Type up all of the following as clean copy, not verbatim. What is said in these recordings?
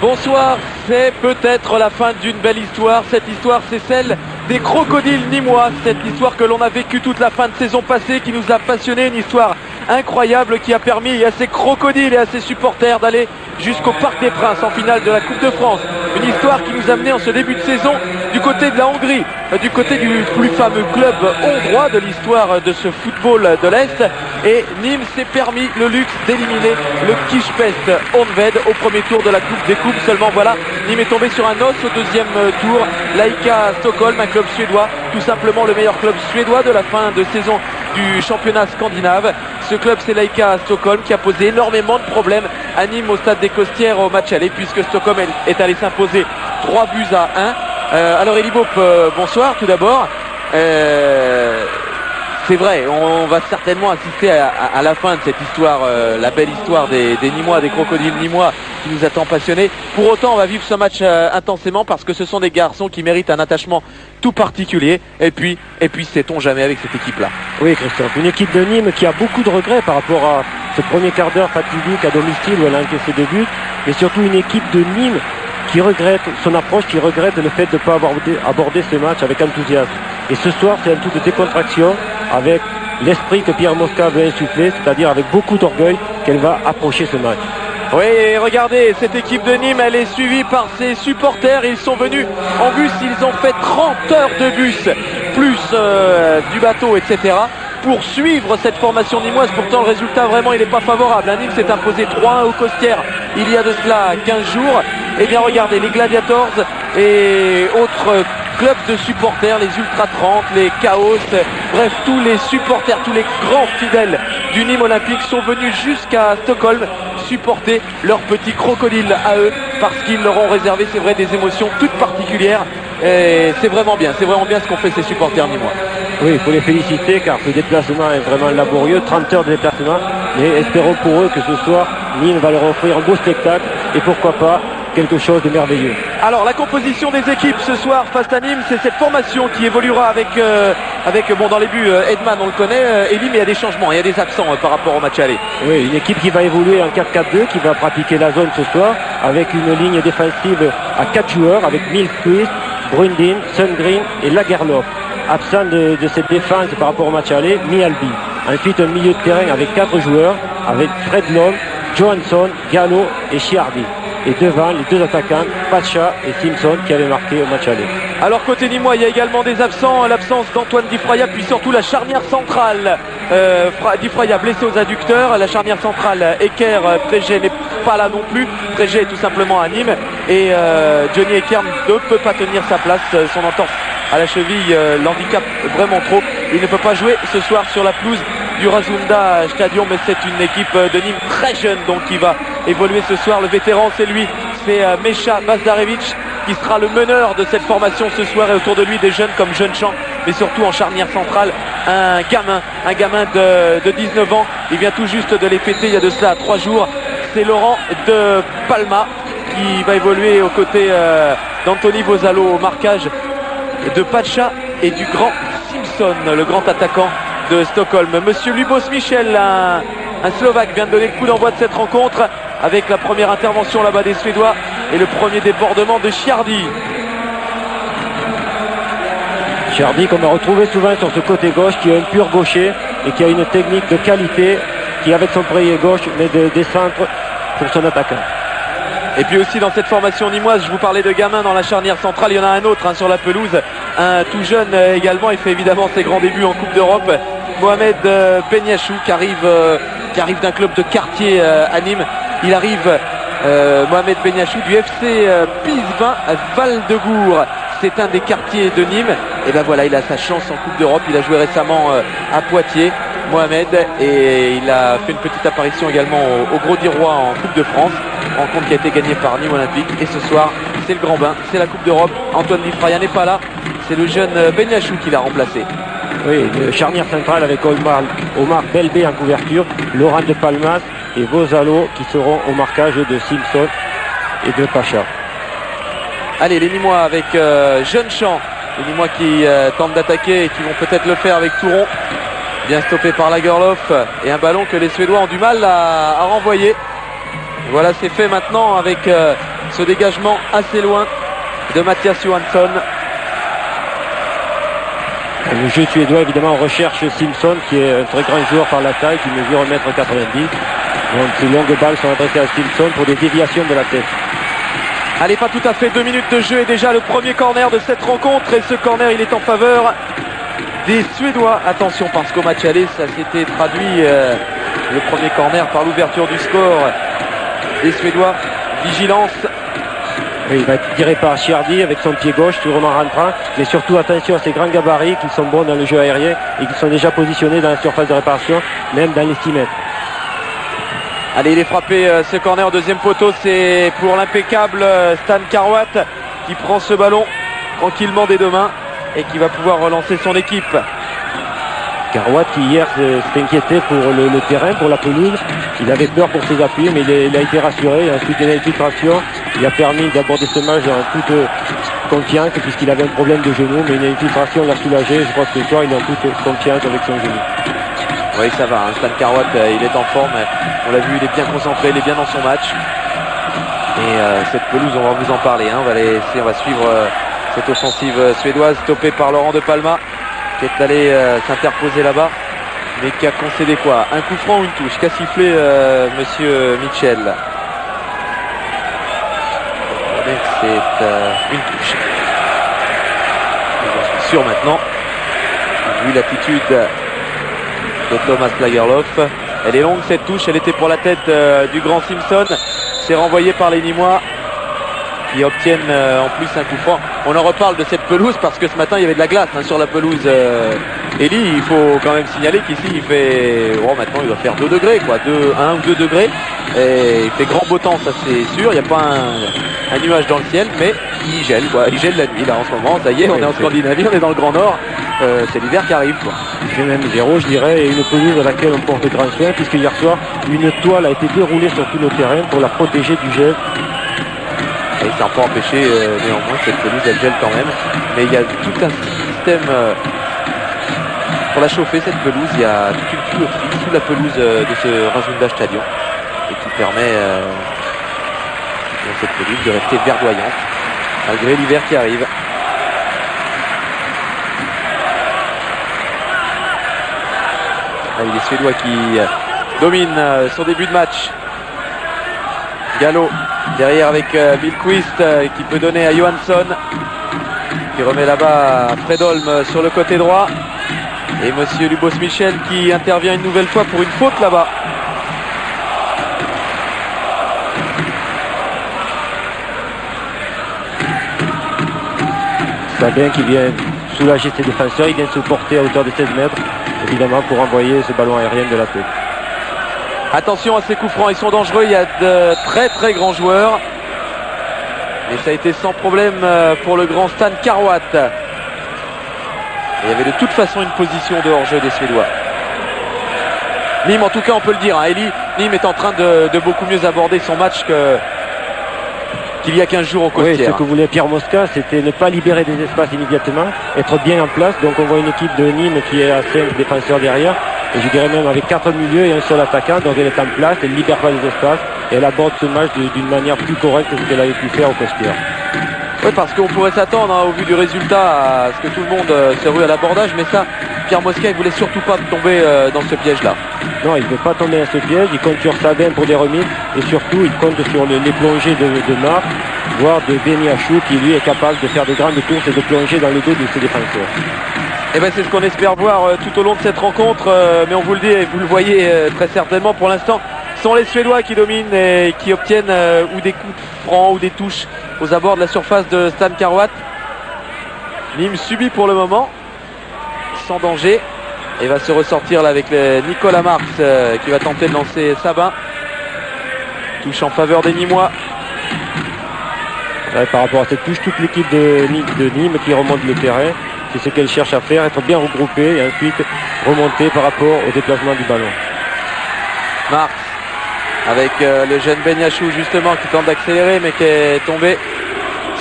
Bonsoir, c'est peut-être la fin d'une belle histoire. Cette histoire, c'est celle des crocodiles nîmois. Cette histoire que l'on a vécue toute la fin de saison passée, qui nous a passionnés. Une histoire incroyable qui a permis à ces crocodiles et à ces supporters d'aller jusqu'au Parc des Princes en finale de la Coupe de France. Une histoire qui nous a mené en ce début de saison du côté de la Hongrie, du côté du plus fameux club hongrois de l'histoire de ce football de l'Est. Et Nîmes s'est permis le luxe d'éliminer le Kispest Honved au premier tour de la Coupe des Coupes. Seulement voilà, Nîmes est tombé sur un os au deuxième tour. L'AIK Stockholm, un club suédois, tout simplement le meilleur club suédois de la fin de saison du championnat scandinave. Ce club, c'est l'AIK Stockholm, qui a posé énormément de problèmes à Nîmes au stade des Costières au match aller, puisque Stockholm est allé s'imposer 3-1. Alors Eli Boep, bonsoir tout d'abord. C'est vrai, on va certainement assister à la fin de cette histoire, la belle histoire des Nîmois, des crocodiles nîmois qui nous a tant passionnés. Pour autant, on va vivre ce match intensément parce que ce sont des garçons qui méritent un attachement tout particulier. Et puis sait-on jamais avec cette équipe-là. Oui, Christophe, une équipe de Nîmes qui a beaucoup de regrets par rapport à ce premier quart d'heure fatidique à domicile où elle a encaissé 2 buts. Et surtout une équipe de Nîmes qui regrette son approche, qui regrette le fait de ne pas avoir abordé ce match avec enthousiasme. Et ce soir, c'est un tout de décontraction avec l'esprit que Pierre Mosca veut insuffler, c'est-à-dire avec beaucoup d'orgueil qu'elle va approcher ce match. Oui, et regardez, cette équipe de Nîmes, elle est suivie par ses supporters. Ils sont venus en bus, ils ont fait 30 heures de bus, plus du bateau, etc., pour suivre cette formation nîmoise. Pourtant, le résultat, vraiment, il n'est pas favorable. Nîmes s'est imposé 3-1 au Costières il y a de cela 15 jours. Eh bien, regardez, les Gladiators et autres clubs de supporters, les Ultra 30, les Chaos, bref, tous les supporters, tous les grands fidèles du Nîmes Olympique sont venus jusqu'à Stockholm supporter leurs petits crocodiles à eux, parce qu'ils leur ont réservé, c'est vrai, des émotions toutes particulières. Et c'est vraiment bien ce qu'ont fait ces supporters nîmois. Oui, il faut les féliciter car ce déplacement est vraiment laborieux, 30 heures de déplacement, mais espérons pour eux que ce soir, Nîmes va leur offrir un beau spectacle et pourquoi pas quelque chose de merveilleux. Alors la composition des équipes ce soir face à Nîmes, c'est cette formation qui évoluera avec bon, dans les buts, Edman on le connaît, Elie, mais il y a des changements, il y a des absents par rapport au match aller. Oui, une équipe qui va évoluer en 4-4-2, qui va pratiquer la zone ce soir, avec une ligne défensive à 4 joueurs, avec Milquist, Brundin, Sundgren et Lagerlof. Absent de cette défense par rapport au match aller, Mialbi. Ensuite un milieu de terrain avec 4 joueurs, avec Fred Lom, Johansson, Gallo et Chiardi. Et devant, les 2 attaquants, Pacha et Simpson, qui avaient marqué au match aller. Alors côté Nîmois, il y a également des absents, l'absence d'Antoine Difraya, puis surtout la charnière centrale. Difraya blessé aux adducteurs, la charnière centrale Eker, Prégé n'est pas là non plus. Prégé est tout simplement à Nîmes et Johnny Eker ne peut pas tenir sa place, son entorse à la cheville l'handicap vraiment trop. Il ne peut pas jouer ce soir sur la pelouse du Razunda Stadium, mais c'est une équipe de Nîmes très jeune donc qui va évoluer ce soir. Le vétéran, c'est lui, c'est Mecha Bazdarevic qui sera le meneur de cette formation ce soir, et autour de lui des jeunes comme Jeune-Champ, mais surtout en charnière centrale un gamin de 19 ans. Il vient tout juste de les fêter il y a de cela 3 jours. C'est Laurent de Palma qui va évoluer aux côtés d'Anthony Vosalo au marquage de Pacha et du grand Simpson, le grand attaquant de Stockholm. Monsieur Lubos Michel, un Slovaque, vient de donner le coup d'envoi de cette rencontre avec la première intervention là-bas des Suédois et le premier débordement de Chiardi. Chiardi qu'on a retrouvé souvent sur ce côté gauche, qui est un pur gaucher et qui a une technique de qualité, qui avec son pied gauche met des centres pour son attaquant. Et puis aussi dans cette formation nîmoise, je vous parlais de gamin dans la charnière centrale, il y en a un autre sur la pelouse, un tout jeune également, il fait évidemment ses grands débuts en Coupe d'Europe, Mohamed Benyachou qui arrive d'un club de quartier à Nîmes. Il arrive, Mohamed Benyachou, du FC Pisevin Val-de-Gour. C'est un des quartiers de Nîmes. Et ben voilà, il a sa chance en Coupe d'Europe. Il a joué récemment à Poitiers, Mohamed, et il a fait une petite apparition également au Gros d'Irois en Coupe de France. Rencontre qui a été gagnée par Nîmes Olympique. Et ce soir, c'est le grand bain, c'est la Coupe d'Europe. Antoine Difraya n'est pas là. C'est le jeune Benyachou qui l'a remplacé. Oui, charnière centrale avec Omar Belbé en couverture, Laurent de Palmas et Vosalo qui seront au marquage de Simpson et de Pacha. Allez, les Nîmois avec Jeune-Champ. Les Nîmois qui tentent d'attaquer et qui vont peut-être le faire avec Touron. Bien stoppé par Lagerlof et un ballon que les Suédois ont du mal à renvoyer. Voilà, c'est fait maintenant avec ce dégagement assez loin de Mattias Johansson. Le jeu suédois, évidemment, recherche Simpson, qui est un très grand joueur par la taille, qui mesure 1m90. Donc ces longues balles sont adressées à Simpson pour des déviations de la tête. Allez, pas tout à fait 2 minutes de jeu et déjà le premier corner de cette rencontre. Et ce corner, il est en faveur des Suédois. Attention, parce qu'au match aller, ça s'était traduit le premier corner par l'ouverture du score des Suédois. Vigilance. Oui, il va être tiré par Chiardi avec son pied gauche, sûrement rentrant. Mais surtout, attention à ces grands gabarits qui sont bons dans le jeu aérien et qui sont déjà positionnés dans la surface de réparation, même dans les 6 mètres. Allez, il est frappé, ce corner, deuxième poteau, c'est pour l'impeccable Stan Karwat qui prend ce ballon tranquillement des 2 mains et qui va pouvoir relancer son équipe. Karwat qui hier s'est inquiété pour le terrain, pour la pelouse. Il avait peur pour ses appuis, mais il a été rassuré. Ensuite, une infiltration. Il a permis d'aborder ce match en toute confiance puisqu'il avait un problème de genou, mais une infiltration l'a soulagé. Je crois que ce soir, il est en toute confiance avec son genou. Oui, ça va, hein. Stan Karwat, il est en forme. On l'a vu, il est bien concentré, il est bien dans son match. Et cette pelouse, on va vous en parler. Hein. On va suivre cette offensive suédoise stoppée par Laurent de Palma, qui est allé s'interposer là-bas, mais qui a concédé quoi? Un coup franc ou une touche? Qu'a sifflé monsieur Mitchell? C'est une touche. Je suis sûr maintenant, vu l'attitude de Thomas Lagerlof. Elle est longue cette touche, elle était pour la tête du grand Simpson. C'est renvoyé par les Nîmois qui obtiennent en plus un coup franc. On en reparle de cette pelouse parce que ce matin il y avait de la glace sur la pelouse Eli. Il faut quand même signaler qu'ici il fait, maintenant il doit faire 2 degrés quoi, 1 ou 2 degrés, et il fait grand beau temps, ça c'est sûr. Il n'y a pas un nuage dans le ciel, mais il gèle quoi. Il gèle la nuit là en ce moment. Ça y est, on est en Scandinavie, on est dans le Grand Nord. C'est l'hiver qui arrive quoi. C'est même 0 je dirais, et une pelouse à laquelle on porte grand soin puisque hier soir une toile a été déroulée sur tout le terrain pour la protéger du gel. Et ça n'a pas empêché néanmoins cette pelouse, elle gèle quand même. Mais il y a tout un système pour la chauffer cette pelouse. Il y a toute une tuyauterie sous la pelouse de ce Rasmunda Stadion et qui permet à cette pelouse de rester verdoyante malgré l'hiver qui arrive. Allez, les Suédois qui dominent son début de match. Gallo derrière avec Bilquist qui peut donner à Johansson qui remet là-bas Fredholm sur le côté droit et monsieur Lubos Michel qui intervient une nouvelle fois pour une faute là-bas. Sabin qui vient soulager ses défenseurs, il vient se porter à hauteur de 16 mètres évidemment pour envoyer ce ballon aérien de la tête. Attention à ces coups francs, ils sont dangereux, il y a de très très grands joueurs. Mais ça a été sans problème pour le grand Stan Karwat. Il y avait de toute façon une position de hors-jeu des Suédois. Nîmes, en tout cas on peut le dire, Eli, Nîmes est en train de beaucoup mieux aborder son match qu'il y a 15 jours au Costières. Oui, ce que voulait Pierre Mosca, c'était ne pas libérer des espaces immédiatement, être bien en place. Donc on voit une équipe de Nîmes qui est à 5 défenseurs derrière. Et je dirais même avec 4 milieux et un seul attaquant, donc elle est en place, elle ne libère pas les espaces et elle aborde ce match d'une manière plus correcte que ce qu'elle avait pu faire au Costières. Oui, parce qu'on pourrait s'attendre au vu du résultat à ce que tout le monde se rue à l'abordage, mais ça, Pierre Mosca, il voulait surtout pas tomber dans ce piège-là. Non, il ne veut pas tomber dans ce piège, il compte sur Sabin pour des remises et surtout il compte sur les plongées de Marc, voire de Beniachou qui lui est capable de faire de grandes courses et de plonger dans le dos de ses défenseurs. Et ben c'est ce qu'on espère voir tout au long de cette rencontre, mais on vous le dit et vous le voyez très certainement pour l'instant, ce sont les Suédois qui dominent et qui obtiennent ou des coups francs ou des touches aux abords de la surface de Stan Karwat. Nîmes subit pour le moment, sans danger, et va se ressortir là avec Nicolas Marx qui va tenter de lancer Sabin. Touche en faveur des Nîmois. Ouais, par rapport à cette touche, toute l'équipe de Nîmes qui remonte le terrain. C'est ce qu'elle cherche à faire, être bien regroupée et ensuite remonter par rapport au déplacement du ballon. Marx avec le jeune Beniachou justement qui tente d'accélérer mais qui est tombé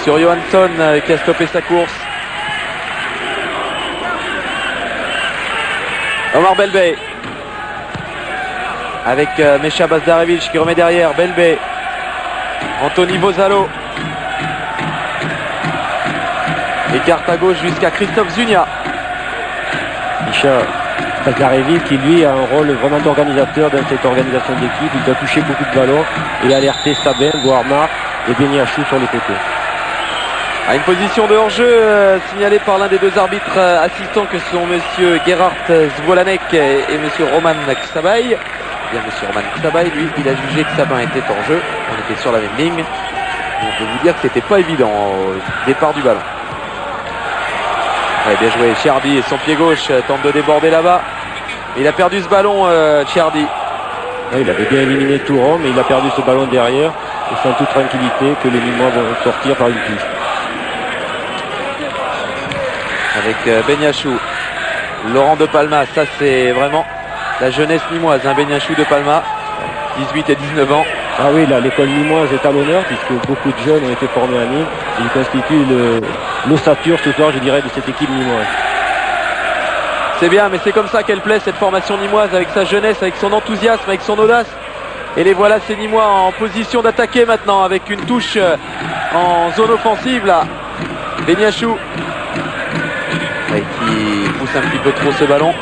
sur Johansson qui a stoppé sa course. Omar Belbey avec Mesha Bazdarevich qui remet derrière. Belbey, Anthony Vozalo Écarte à gauche jusqu'à Christophe Zunia. Micha Bazdarevic qui lui a un rôle vraiment d'organisateur dans cette organisation d'équipe. Il doit toucher beaucoup de ballons et alerter Sabin, voire Marc et Beniachou sur les côtés. À une position de hors-jeu signalée par l'un des deux arbitres assistants que sont monsieur Gerhard Zvolanek et monsieur Roman Ksabay. Bien monsieur Roman Ksabay, lui, il a jugé que Sabin était hors jeu. On était sur la même ligne. On peut vous dire que c'était pas évident au départ du ballon. Ouais, bien joué, Cherdy et son pied gauche tente de déborder là-bas. Il a perdu ce ballon, Cherdy. Ouais, il avait bien éliminé Touron, mais il a perdu ce ballon derrière. Et c'est en toute tranquillité que les Nîmois vont sortir par une touche. Avec Beniachou, Laurent de Palma, ça c'est vraiment la jeunesse nîmoise, hein, Beniachou de Palma, 18 et 19 ans. Ah oui, là, l'école nîmoise est à l'honneur puisque beaucoup de jeunes ont été formés à Nîmes. Il constitue l'ossature ce soir, je dirais, de cette équipe nîmoise. C'est bien, mais c'est comme ça qu'elle plaît, cette formation nîmoise, avec sa jeunesse, avec son enthousiasme, avec son audace. Et les voilà, ces Nîmois en position d'attaquer maintenant, avec une touche en zone offensive là. Beniachou qui pousse un petit peu trop ce ballon.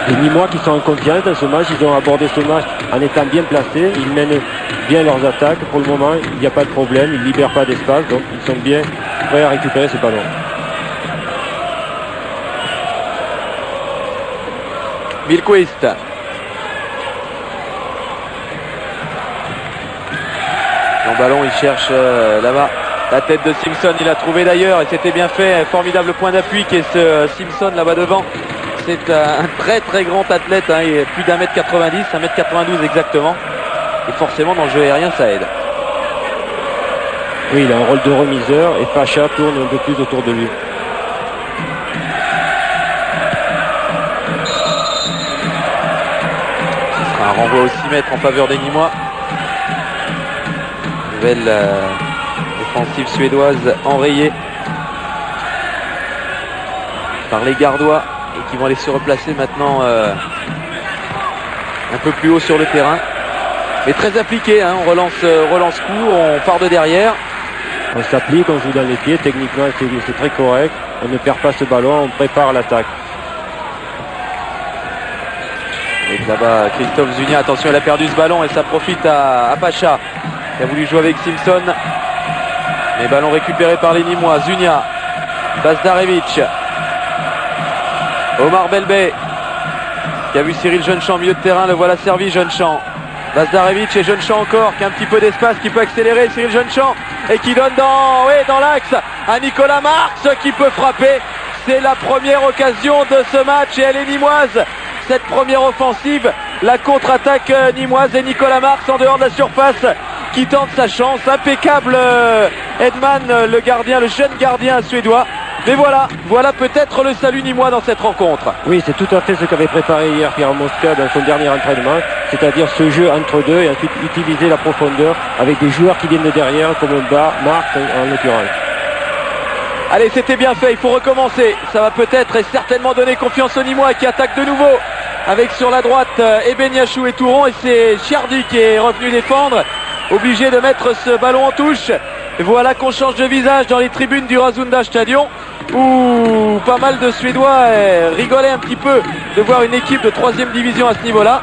Les Nîmois qui sont en confiance dans ce match, ils ont abordé ce match en étant bien placés, ils mènent bien leurs attaques. Pour le moment, il n'y a pas de problème, ils ne libèrent pas d'espace, donc ils sont bien prêts à récupérer ce ballon. Milquist. Son ballon, il cherche là-bas. La tête de Simpson, il a trouvé d'ailleurs et c'était bien fait. Formidable point d'appui qui est ce Simpson là-bas devant. C'est un très très grand athlète, hein, il est plus d'1m90, 1m92 exactement. Et forcément dans le jeu aérien ça aide. Oui, il a un rôle de remiseur et Pacha tourne un peu plus autour de lui. Ce sera un renvoi au 6 mètres en faveur des Nîmois. Nouvelle offensive suédoise enrayée par les Gardois et qui vont aller se replacer maintenant un peu plus haut sur le terrain. Mais très appliqué, hein, on relance court, on part de derrière. On s'applique, on joue dans les pieds, techniquement c'est très correct. On ne perd pas ce ballon, on prépare l'attaque. Et là-bas, Christophe Zunia, attention, il a perdu ce ballon et ça profite à Pacha qui a voulu jouer avec Simpson. Mais ballon récupéré par les Nîmois. Zunia, Bazdarevic, Omar Belbé qui a vu Cyril Jeunechamp au milieu de terrain, le voilà servi Jeunechamp. Bazdarevic et Jeunechamp encore qui a un petit peu d'espace, qui peut accélérer Cyril Jeunechamp et qui donne dans l'axe à Nicolas Marx qui peut frapper. C'est la première occasion de ce match et elle est nîmoise. Cette première offensive, la contre-attaque nîmoise et Nicolas Marx en dehors de la surface qui tente sa chance. Impeccable Edman, le gardien, le jeune gardien suédois. Mais voilà peut-être le salut nîmois dans cette rencontre. Oui, c'est tout à fait ce qu'avait préparé hier Pierre Mosca dans son dernier entraînement, c'est-à-dire ce jeu entre deux et ensuite utiliser la profondeur avec des joueurs qui viennent de derrière comme Marc en l'occurrence. Allez, c'était bien fait, il faut recommencer. Ça va peut-être et certainement donner confiance aux Nîmois qui attaquent de nouveau avec sur la droite Beniachou et Touron et c'est Cherdy qui est revenu défendre, obligé de mettre ce ballon en touche. Et voilà qu'on change de visage dans les tribunes du Rasunda Stadion où pas mal de Suédois rigolaient un petit peu de voir une équipe de 3e division à ce niveau-là.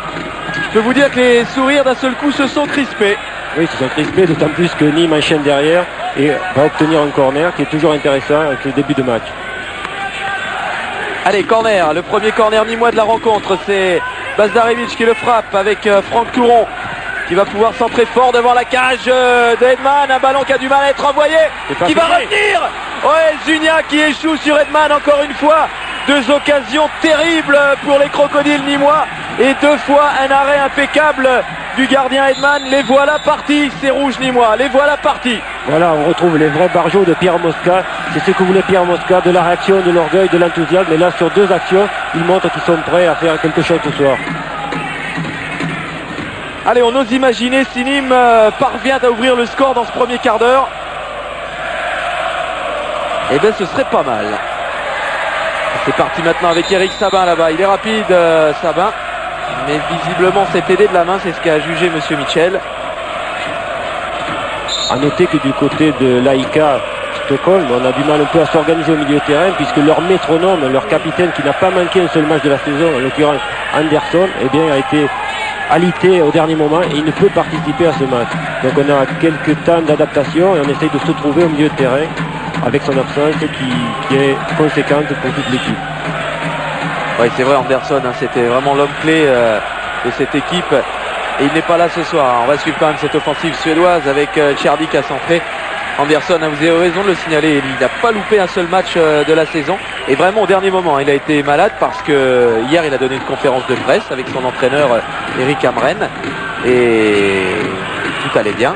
Je peux vous dire que les sourires d'un seul coup se sont crispés. Oui, ils se sont crispés, d'autant plus que Nîmes enchaîne derrière et va obtenir un corner qui est toujours intéressant avec le début de match. Allez, corner, le premier corner nîmois de la rencontre, c'est Bazdarevic qui le frappe avec Franck Touron qui va pouvoir centrer fort devant la cage de Edman, un ballon qui a du mal à être envoyé, qui va revenir. Ouais, Zunia qui échoue sur Edman encore une fois. Deux occasions terribles pour les crocodiles nîmois et deux fois un arrêt impeccable du gardien Edman. Les voilà partis, ces rouges nîmois, les voilà partis. Voilà, on retrouve les vrais barjots de Pierre Mosca. C'est ce que voulait Pierre Mosca, de la réaction, de l'orgueil, de l'enthousiasme. Et là, sur deux actions, ils montrent qu'ils sont prêts à faire quelque chose ce soir. Allez, on ose imaginer si Nîmes parvient à ouvrir le score dans ce premier quart d'heure. Eh bien, ce serait pas mal. C'est parti maintenant avec Eric Sabin là-bas. Il est rapide, Sabin. Mais visiblement, c'est aidé de la main. C'est ce qu'a jugé Monsieur Michel. À noter que du côté de l'AIK Stockholm, on a du mal un peu à s'organiser au milieu de terrain puisque leur métronome, leur capitaine qui n'a pas manqué un seul match de la saison, en l'occurrence Anderson, eh bien, a été alité au dernier moment et il ne peut participer à ce match. Donc on a quelques temps d'adaptation et on essaye de se trouver au milieu de terrain avec son absence qui est conséquente pour toute l'équipe. Oui, c'est vrai, Anderson, hein, c'était vraiment l'homme clé de cette équipe et il n'est pas là ce soir. On va suivre quand même cette offensive suédoise avec Tjerdik à centrer. Anderson, vous avez raison de le signaler, il n'a pas loupé un seul match de la saison et vraiment au dernier moment il a été malade parce que hier il a donné une conférence de presse avec son entraîneur Eric Hamren et tout allait bien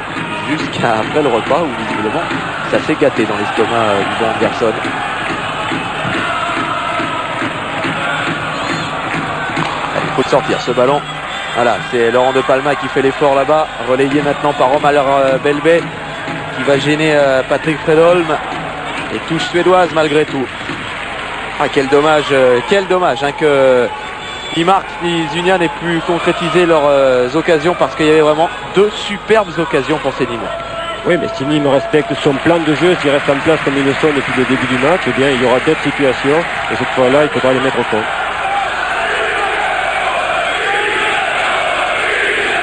jusqu'à après le repas où visiblement ça s'est gâté dans l'estomac du bon Anderson. Il faut sortir ce ballon. Voilà, c'est Laurent de Palma qui fait l'effort là-bas, relayé maintenant par Omar Belbé qui va gêner Patrick Fredholm et touche suédoise malgré tout. Ah, quel dommage hein, que ni Marx ni Zunia n'aient pu concrétiser leurs occasions parce qu'il y avait vraiment deux superbes occasions pour ces Nîmes. Oui, mais si Nîmes respecte son plan de jeu, s'il reste en place comme ils le sont depuis le début du match, eh bien il y aura d'autres situations et cette fois-là il faudra les mettre au compte.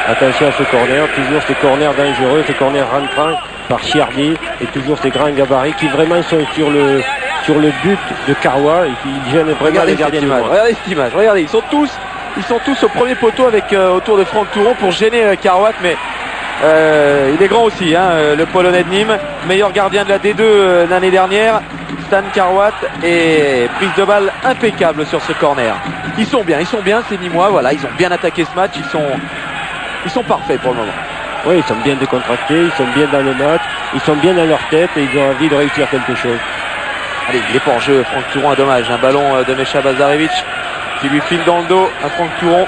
Attention à ce corner, toujours ces corners dangereux, ces corners rentrants par Chiardi et toujours ces grands gabarits qui vraiment sont sur le but de Carrois et qui gênent vraiment les gardiens du match. Regardez cette image, regardez, ils sont tous au premier poteau avec autour de Franck Touron pour gêner Carrois, mais il est grand aussi, hein, le Polonais de Nîmes, meilleur gardien de la D2 l'année dernière, Stan Carrois, et prise de balle impeccable sur ce corner. Ils sont bien ces Nîmois, voilà, ils ont bien attaqué ce match, ils sont parfaits pour le moment. Oui, ils sont bien décontractés, ils sont bien dans le match, ils sont bien dans leur tête et ils ont envie de réussir quelque chose. Allez, il est pas en jeu, Franck Touron, un dommage, un ballon de Mesha Bazarevic qui lui file dans le dos à Franck Touron.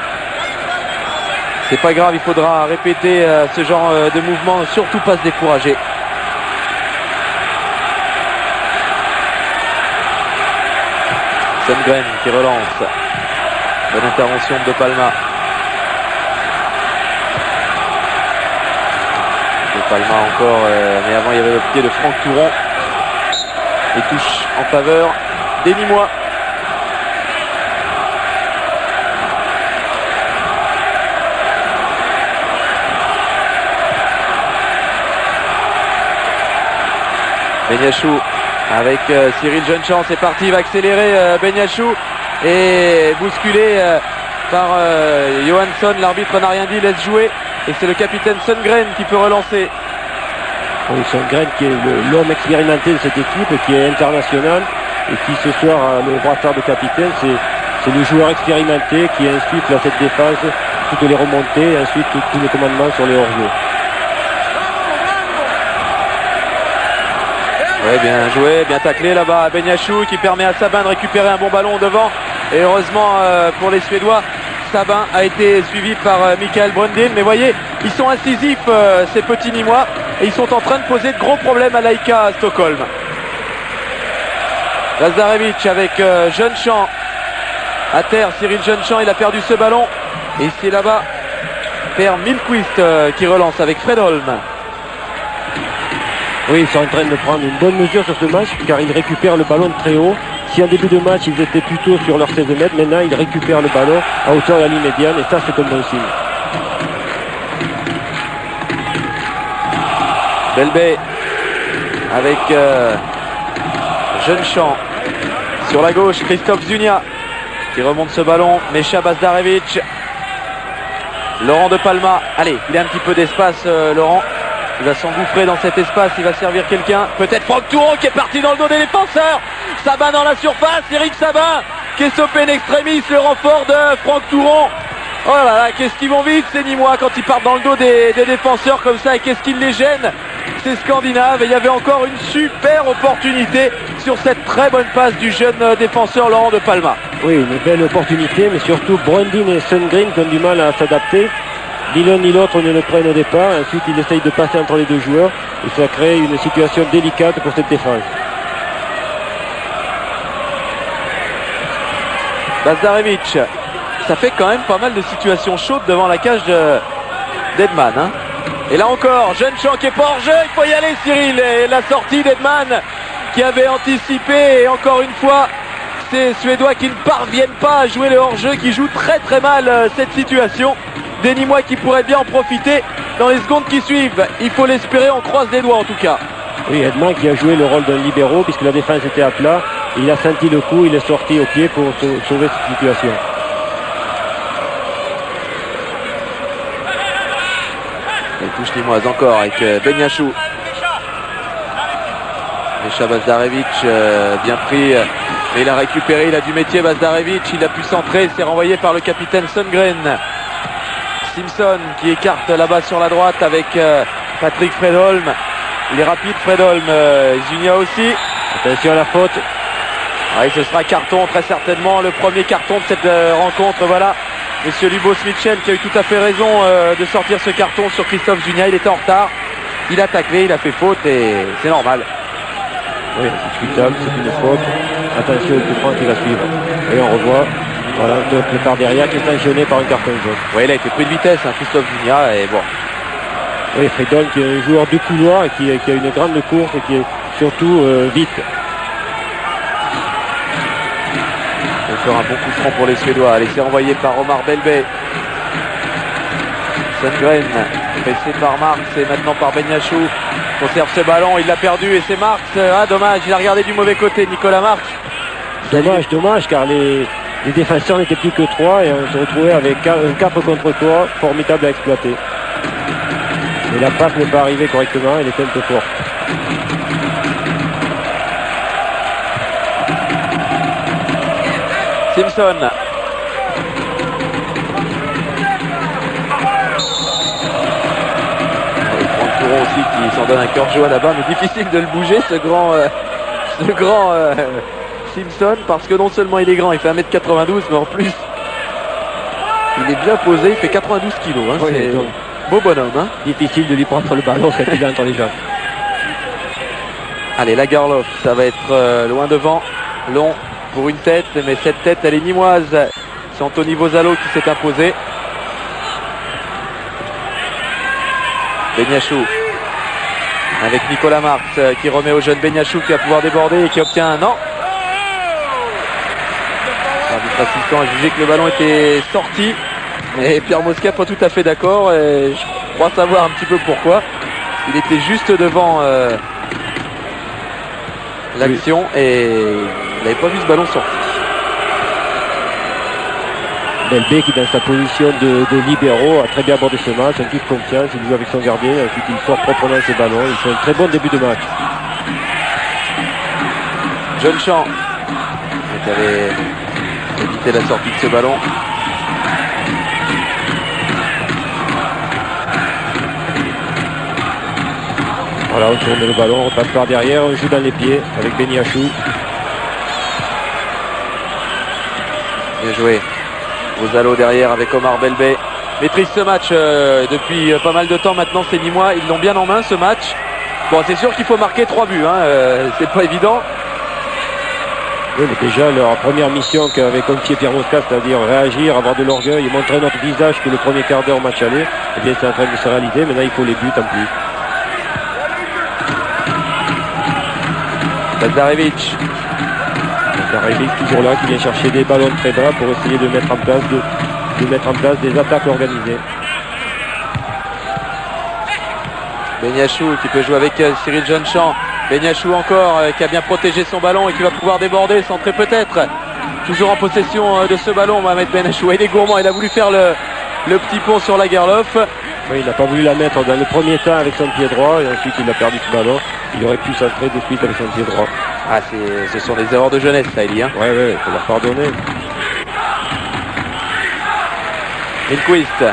C'est pas grave, il faudra répéter ce genre de mouvement, surtout pas se décourager. Sundgren qui relance. Bonne intervention de Palma. Palma encore, mais avant il y avait le pied de Franck Touron et touche en faveur des Nîmois. Benyachou avec Cyril Jeunechamp, c'est parti, il va accélérer Benyachou et bousculé par Johansson, l'arbitre n'a rien dit, laisse jouer. Et c'est le capitaine Sundgren qui peut relancer. Oui, Sundgren qui est l'homme expérimenté de cette équipe, qui est international et qui ce soir a le brassard de capitaine. C'est le joueur expérimenté qui insuffle à cette défense toutes les remontées et ensuite tous les commandements sur les hors-jeux. Oui, bien joué, bien taclé là-bas Benyachou qui permet à Sabin de récupérer un bon ballon devant. Et heureusement pour les Suédois, Sabin a été suivi par Michael Brundin, mais voyez, ils sont incisifs ces petits Nîmois et ils sont en train de poser de gros problèmes à l'AIK à Stockholm. Lazarevic avec Jeunechamp à terre, Cyril Jeunechamp, il a perdu ce ballon et c'est là-bas Per Milquist qui relance avec Fredholm. Oui, ils sont en train de prendre une bonne mesure sur ce match car ils récupèrent le ballon très haut. Si en début de match ils étaient plutôt sur leurs 16 mètres, maintenant ils récupèrent le ballon à hauteur de la ligne médiane et ça c'est un bon signe. Belbé avec Jeunechamp sur la gauche, Christophe Zunia qui remonte ce ballon, Mesha Bazdarevic, Laurent de Palma, allez il a un petit peu d'espace Laurent. Il va s'engouffrer dans cet espace, il va servir quelqu'un. Peut-être Franck Touron qui est parti dans le dos des défenseurs. Sabin dans la surface, Eric Sabin qui est stoppé in extremis, le renfort de Franck Touron. Oh là là, qu'est-ce qu'ils vont vite ces Nîmois quand ils partent dans le dos des défenseurs comme ça et qu'est-ce qui les gêne ces Scandinaves. Et il y avait encore une super opportunité sur cette très bonne passe du jeune défenseur Laurent de Palma. Oui, une belle opportunité, mais surtout Brundin et Sundgren qui ont du mal à s'adapter. Ni l'un ni l'autre ne le prennent au départ. Ensuite, il essaye de passer entre les deux joueurs et ça crée une situation délicate pour cette défense. Bazdarevic, ça fait quand même pas mal de situations chaudes devant la cage d'Edman. Hein. Et là encore, Jeune Champ qui est pas hors jeu, il faut y aller Cyril. Et la sortie d'Edman qui avait anticipé. Et encore une fois, ces Suédois qui ne parviennent pas à jouer le hors-jeu, qui jouent très très mal cette situation. Des Nîmois qui pourraient bien en profiter dans les secondes qui suivent. Il faut l'espérer, on croise les doigts en tout cas. Oui, Edman qui a joué le rôle d'un libéro puisque la défense était à plat. Il a senti le coup, il est sorti au pied pour sauver cette situation. Il touche Nîmoise encore avec Benyachou. Mesha Bazdarevic bien pris, mais il a récupéré, il a du métier Bazdarevic, il a pu centrer, c'est renvoyé par le capitaine Sundgren. Simpson qui écarte là-bas sur la droite avec Patrick Fredholm. Il est rapide Fredholm, Zunia aussi. Attention à la faute. Oui, ce sera carton très certainement, le premier carton de cette rencontre. Voilà, monsieur Lubos-Mitchell qui a eu tout à fait raison de sortir ce carton sur Christophe Zunia. Il était en retard, il a taclé, il a fait faute et c'est normal. Oui, c'est discutable, c'est une faute. Attention au coup franc qui va suivre. Et on revoit, voilà, le quart derrière qui est sanctionné par un carton jaune. Oui, il a été pris de vitesse, hein, Christophe Zunia, et bon. Oui, Fredholm qui est un joueur du couloir et qui a une grande course et qui est surtout vite. On va faire un bon coup franc pour les Suédois. Allez, c'est envoyé par Omar Belbé. Sundgren, pressé par Marx et maintenant par Benyachou. Conserve ce ballon, il l'a perdu et c'est Marx. Ah dommage, il a regardé du mauvais côté, Nicolas Marx. Dommage car les défenseurs n'étaient plus que 3 et on se retrouvait avec un 4 contre 3 formidable à exploiter. Mais la passe n'est pas arrivée correctement, elle était un peu forte. Simpson. Aussi qui s'en donne un cœur joie là-bas, mais difficile de le bouger ce grand Simpson, parce que non seulement il est grand, il fait 1m92, mais en plus il est bien posé, il fait 92 kilos, hein, oui, c'est beau bonhomme, hein. Difficile de lui prendre le ballon quand il est entre les jambes. Allez, Lagerlof, ça va être loin devant, long pour une tête, mais cette tête elle est nîmoise. C'est Anthony Vosalo qui s'est imposé. Benyachou avec Nicolas Marx qui remet au jeune Benyachou qui va pouvoir déborder et qui obtient un non. L'arbitre assistant a jugé que le ballon était sorti, mais Pierre Mosca pas tout à fait d'accord et je crois savoir un petit peu pourquoi. Il était juste devant l'action et il n'avait pas vu ce ballon sortir. Belbé qui dans sa position de libéro a très bien abordé ce match, un petit confiance, il joue avec son gardien, ensuite il sort proprement ses ballons, il fait un très bon début de match. Jeune Champ qui avait évité la sortie de ce ballon. Voilà, on tourne le ballon, on passe par derrière, on joue dans les pieds avec Benyachou. Bien joué. Vosalo derrière avec Omar Belbé. Maîtrise ce match depuis pas mal de temps maintenant, ces Nîmois. Ils l'ont bien en main ce match. Bon, c'est sûr qu'il faut marquer 3 buts, hein. C'est pas évident. Oui, mais déjà leur première mission qu'avait confié Pierre Mosca, c'est-à-dire réagir, avoir de l'orgueil et montrer notre visage que le premier quart d'heure au match aller, eh bien c'est en train de se réaliser. Maintenant il faut les buts en plus. Bazdarevic. Bazdarevic toujours là qui vient chercher des ballons très bas pour essayer de mettre en place des attaques organisées. Benyachou qui peut jouer avec Cyril Jeune-Champ. Benyachou encore qui a bien protégé son ballon et qui va pouvoir déborder, centrer peut-être. Toujours en possession de ce ballon, Mohamed Benyachou. Il est gourmand, il a voulu faire le petit pont sur Lagerlof. Oui, il n'a pas voulu la mettre dans le premier temps avec son pied droit et ensuite il a perdu ce ballon. Il aurait pu centrer de suite avec son pied droit. Ah, ce sont des erreurs de jeunesse, ça, Eli. Hein. Ouais, il faut leur pardonner. Lindquist.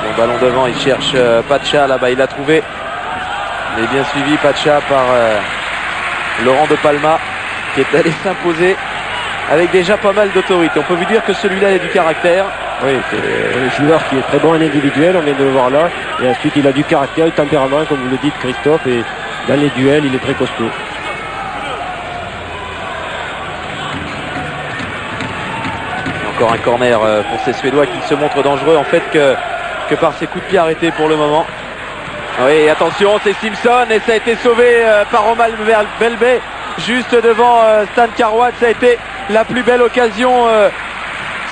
Bon ballon devant, il cherche Pacha là-bas, il l'a trouvé. Il est bien suivi, Pacha, par Laurent de Palma qui est allé s'imposer avec déjà pas mal d'autorité. On peut vous dire que celui-là a du caractère. Oui, c'est un joueur qui est très bon en individuel, on vient de le voir là. Et ensuite, il a du caractère, du tempérament, comme vous le dites, Christophe. Et dans les duels, il est très costaud. encore un corner pour ces Suédois qui se montrent dangereux en fait que par ces coups de pied arrêtés pour le moment. Oui, attention, c'est Simpson et ça a été sauvé par Romal Belbé juste devant Stan Karwat. Ça a été la plus belle occasion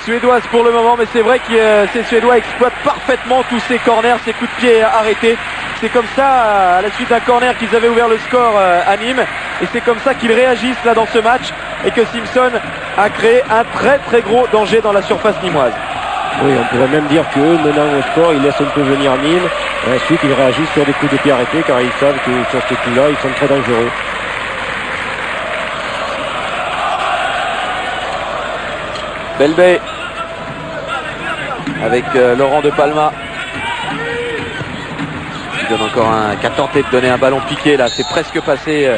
suédoise pour le moment, mais c'est vrai que ces Suédois exploitent parfaitement tous ces corners, ces coups de pied arrêtés. C'est comme ça, à la suite d'un corner, qu'ils avaient ouvert le score à Nîmes, et c'est comme ça qu'ils réagissent là dans ce match, et que Simpson a créé un très gros danger dans la surface nîmoise. Oui, on pourrait même dire qu'eux, menant au score, ils laissent un peu venir Nîmes, et ensuite ils réagissent sur des coups de pied arrêtés, car ils savent que sur ce coup-là, ils sont très dangereux. Belbé avec Laurent de Palma qui donne encore qui a tenté de donner un ballon piqué là, c'est presque passé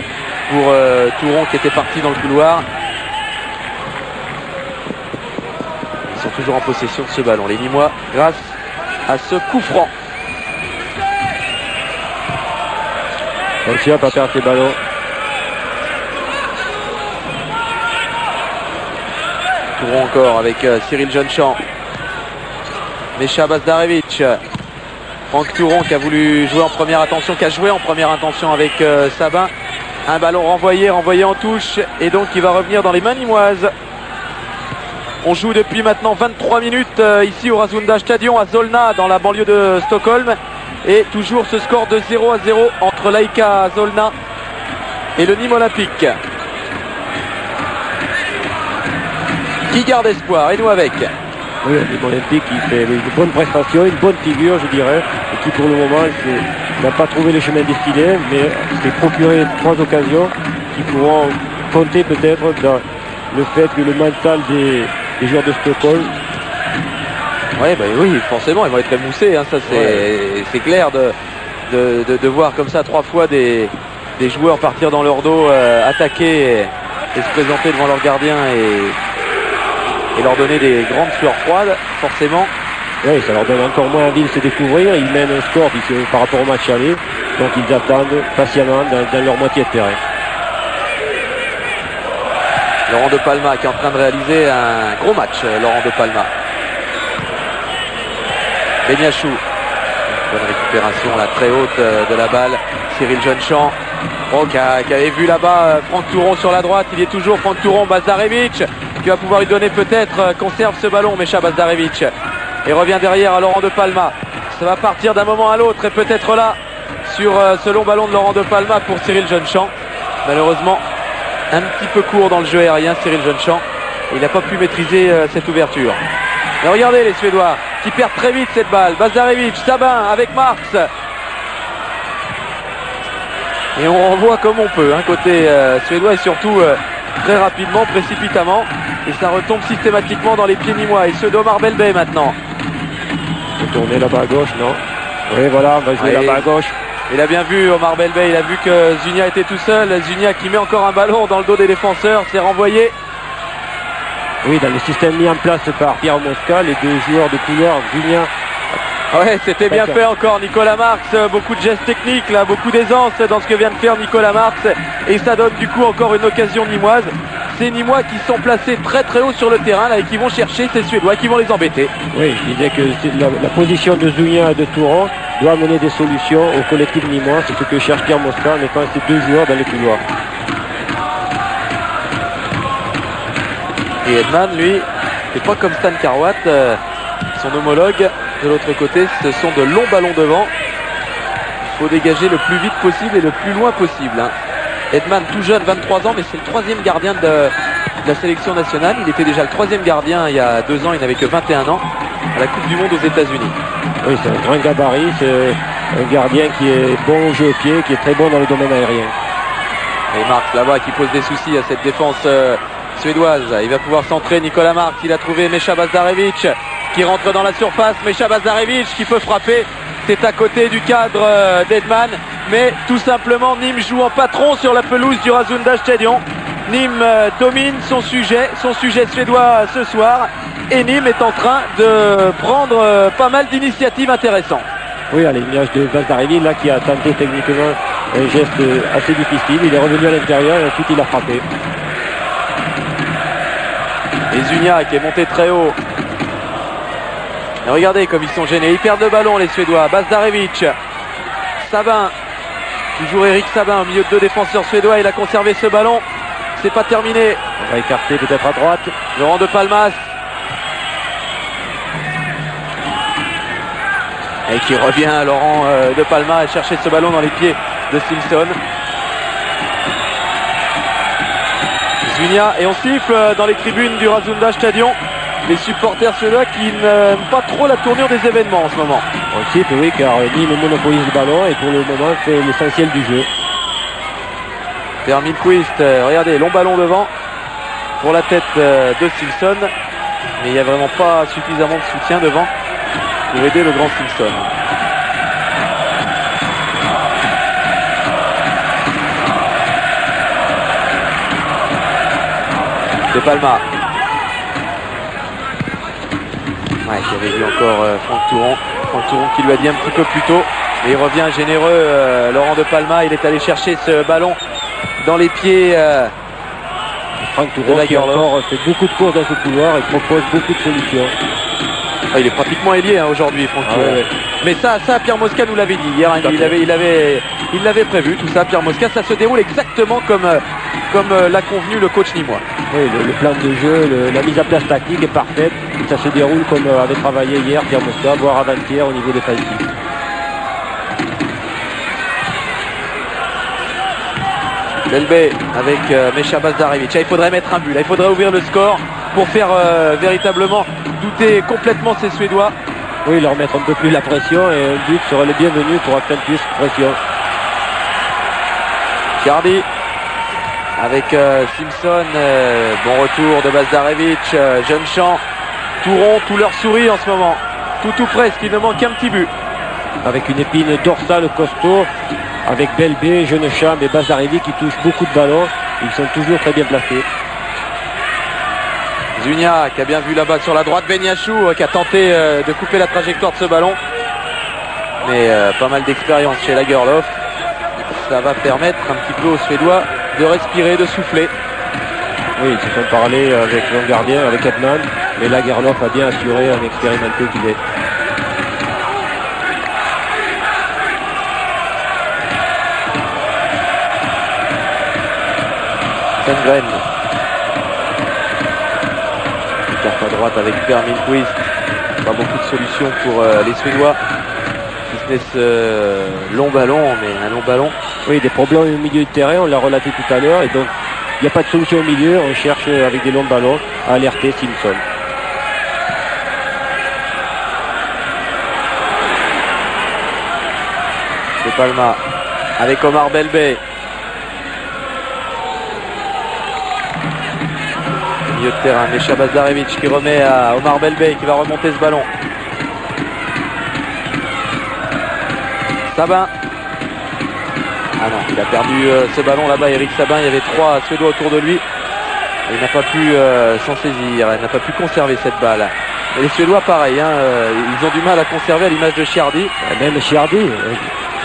pour Touron qui était parti dans le couloir. Ils sont toujours en possession de ce ballon, les Nîmois, grâce à ce coup franc. Attention à pas perdre ses ballons. Touron encore avec Cyril Jeunechamp. Mesha Bazdarevic. Franck Touron qui a voulu jouer en première intention, qui a joué en première intention avec Sabin. Un ballon renvoyé en touche et donc il va revenir dans les mains nîmoises. On joue depuis maintenant 23 minutes ici au Råsunda Stadion à Solna dans la banlieue de Stockholm. Et toujours ce score de 0-0 entre l'AIK Solna et le Nîmes Olympique. Qui garde espoir, et nous avec. Oui, le Nîmes Olympique qui fait une bonne prestation, une bonne figure je dirais, et qui pour le moment n'a pas trouvé le chemin destiné, mais s'est procuré 3 occasions qui pourront compter peut-être dans le fait que le mental des joueurs de Stockholm. Ouais, bah oui, forcément, ils vont être émoussés, hein, ça c'est clair de voir comme ça 3 fois des joueurs partir dans leur dos, attaquer et se présenter devant leur gardien et leur donner des grandes sueurs froides, forcément. Oui, ça leur donne encore moins envie de se découvrir. Ils mènent un score par rapport au match aller, donc ils attendent patiemment dans leur moitié de terrain. Laurent de Palma qui est en train de réaliser un gros match, Laurent de Palma. Beniachou, bonne récupération là très haute de la balle. Cyril Jeunechamp qui avait vu là-bas Franck Touron sur la droite. Il y est toujours Franck Touron, Bazdarevic qui va pouvoir lui donner peut-être, conserve ce ballon, Mesha Bazdarevic, et revient derrière à Laurent de Palma. Ça va partir d'un moment à l'autre et peut-être là sur ce long ballon de Laurent de Palma pour Cyril Jeunechamp. Malheureusement un petit peu court dans le jeu aérien Cyril Jeunechamp, et il n'a pas pu maîtriser cette ouverture. Mais regardez les Suédois qui perdent très vite cette balle. Bazdarevic, Sabin avec Marx. Et on renvoie comme on peut, hein, côté suédois, et surtout très rapidement, précipitamment, et ça retombe systématiquement dans les pieds nîmois. Et ceux d'Omar Belbé maintenant. On va tourner là-bas à gauche, non? Oui, voilà, on va jouer là-bas à gauche. Il a bien vu Omar Belbé, il a vu que Zunia était tout seul. Zunia qui met encore un ballon dans le dos des défenseurs, c'est renvoyé. Oui, dans le système mis en place par Pierre Mosca, les 2 joueurs de couleur, Zunia. Ouais, c'était bien fait encore Nicolas Marx, beaucoup de gestes techniques là, beaucoup d'aisance dans ce que vient de faire Nicolas Marx, et ça donne du coup encore une occasion nîmoise. Ces Nîmois qui sont placés très haut sur le terrain là, et qui vont chercher ces Suédois, qui vont les embêter. Oui, je disais que la position de Zunia et de Touron doit amener des solutions au collectif nîmois, c'est ce que cherche Pierre Mosca en mettant ces 2 joueurs dans les couloirs. Et Edman, lui, c'est pas comme Stan Karwat, son homologue de l'autre côté, ce sont de longs ballons devant. Il faut dégager le plus vite possible et le plus loin possible, hein. Edman, tout jeune, 23 ans, mais c'est le 3e gardien de la sélection nationale. Il était déjà le 3e gardien il y a 2 ans, il n'avait que 21 ans, à la Coupe du Monde aux États-Unis. Oui, c'est un grand gabarit, c'est un gardien qui est bon au jeu au pied, qui est très bon dans le domaine aérien. Et Marx là-bas qui pose des soucis à cette défense suédoise. Il va pouvoir centrer Nicolas Marx, il a trouvé Mesha Bazdarevic qui rentre dans la surface. Mesha Bazdarevic qui peut frapper, c'est à côté du cadre d'Edman, mais tout simplement Nîmes joue en patron sur la pelouse du Råsunda Stadion. Nîmes domine son sujet suédois ce soir, et Nîmes est en train de prendre pas mal d'initiatives intéressantes. Oui, à l'image de Bazdarevic là qui a tenté techniquement un geste assez difficile, il est revenu à l'intérieur et ensuite il a frappé. Et Zunia qui est monté très haut. Et regardez comme ils sont gênés. Ils perdent le ballon les Suédois. Bazdarevic. Sabin. Toujours Eric Sabin au milieu de deux défenseurs suédois. Il a conservé ce ballon. C'est pas terminé. On va écarter peut-être à droite. Laurent de Palmas. Et qui revient, Laurent de Palmas, à chercher ce ballon dans les pieds de Simpson. Zunia, et on siffle dans les tribunes du Razunda Stadion. Les supporters suédois qui n'aiment pas trop la tournure des événements en ce moment. On siffle, oui, car Nîmes monopolise le ballon et pour le moment fait l'essentiel du jeu. Per Milquist, regardez, long ballon devant pour la tête de Simpson. Mais il n'y a vraiment pas suffisamment de soutien devant pour aider le grand Simpson. De Palma. Ouais, qui avait vu encore Franck Touron. Franck Touron qui lui a dit un petit peu plus tôt. Et il revient généreux, Laurent de Palma. Il est allé chercher ce ballon dans les pieds Franck Touron qui encore fait beaucoup de courses dans ce couloir et propose beaucoup de solutions. Ah, il est pratiquement ailier aujourd'hui, Franck Touron. Ouais. Mais ça, Pierre Mosca nous l'avait dit hier. Il l'avait prévu, tout ça, Pierre Mosca. Ça se déroule exactement comme l'a convenu le coach nîmois. Oui, le plan de jeu, la mise à place tactique est parfaite. Ça se déroule comme avait travaillé hier Pierre Mosca, voire avant-hier au niveau défensif. Belbé avec Mecha Bazdarevic. Il faudrait mettre un but. Là, il faudrait ouvrir le score pour faire véritablement douter complètement ces Suédois. Oui, leur mettre un peu plus la pression et un but serait le bienvenu pour accentuer cette pression. Chiardi avec Simpson. Bon retour de Bazdarevic. Jeune Champ. Touron, tout leur sourit en ce moment. Tout presque. Il ne manque qu'un petit but. Avec une épine dorsale costaud. Avec Belbé, Jeunecham et Bazdarevic qui touchent beaucoup de ballons. Ils sont toujours très bien placés. Zunia qui a bien vu là-bas sur la droite. Beniachou qui a tenté de couper la trajectoire de ce ballon. Mais pas mal d'expérience chez Lagerlof. Ça va permettre un petit peu aux Suédois de respirer, de souffler. Oui, ils se sont parlé avec le gardien, avec Edman. Mais Lagerlof a bien assuré un expérimenté qu'il est. Sengren. Carte à droite avec Per Milquist. Pas beaucoup de solutions pour les Suédois. Si ce n'est ce long ballon, mais un long ballon. Oui, des problèmes au milieu de terrain, on l'a relaté tout à l'heure. Et donc, il n'y a pas de solution au milieu. On cherche avec des longs ballons à alerter Simpson. De Palma avec Omar Belbé. Milieu de terrain, Mecha Bazdarevic qui remet à Omar Belbé qui va remonter ce ballon. Sabin. Ah non, il a perdu ce ballon là-bas, Eric Sabin. Il y avait 3 Suédois autour de lui. Et il n'a pas pu s'en saisir, il n'a pas pu conserver cette balle. Et les Suédois pareil, hein, ils ont du mal à conserver à l'image de Chiardi. Même Chiardi,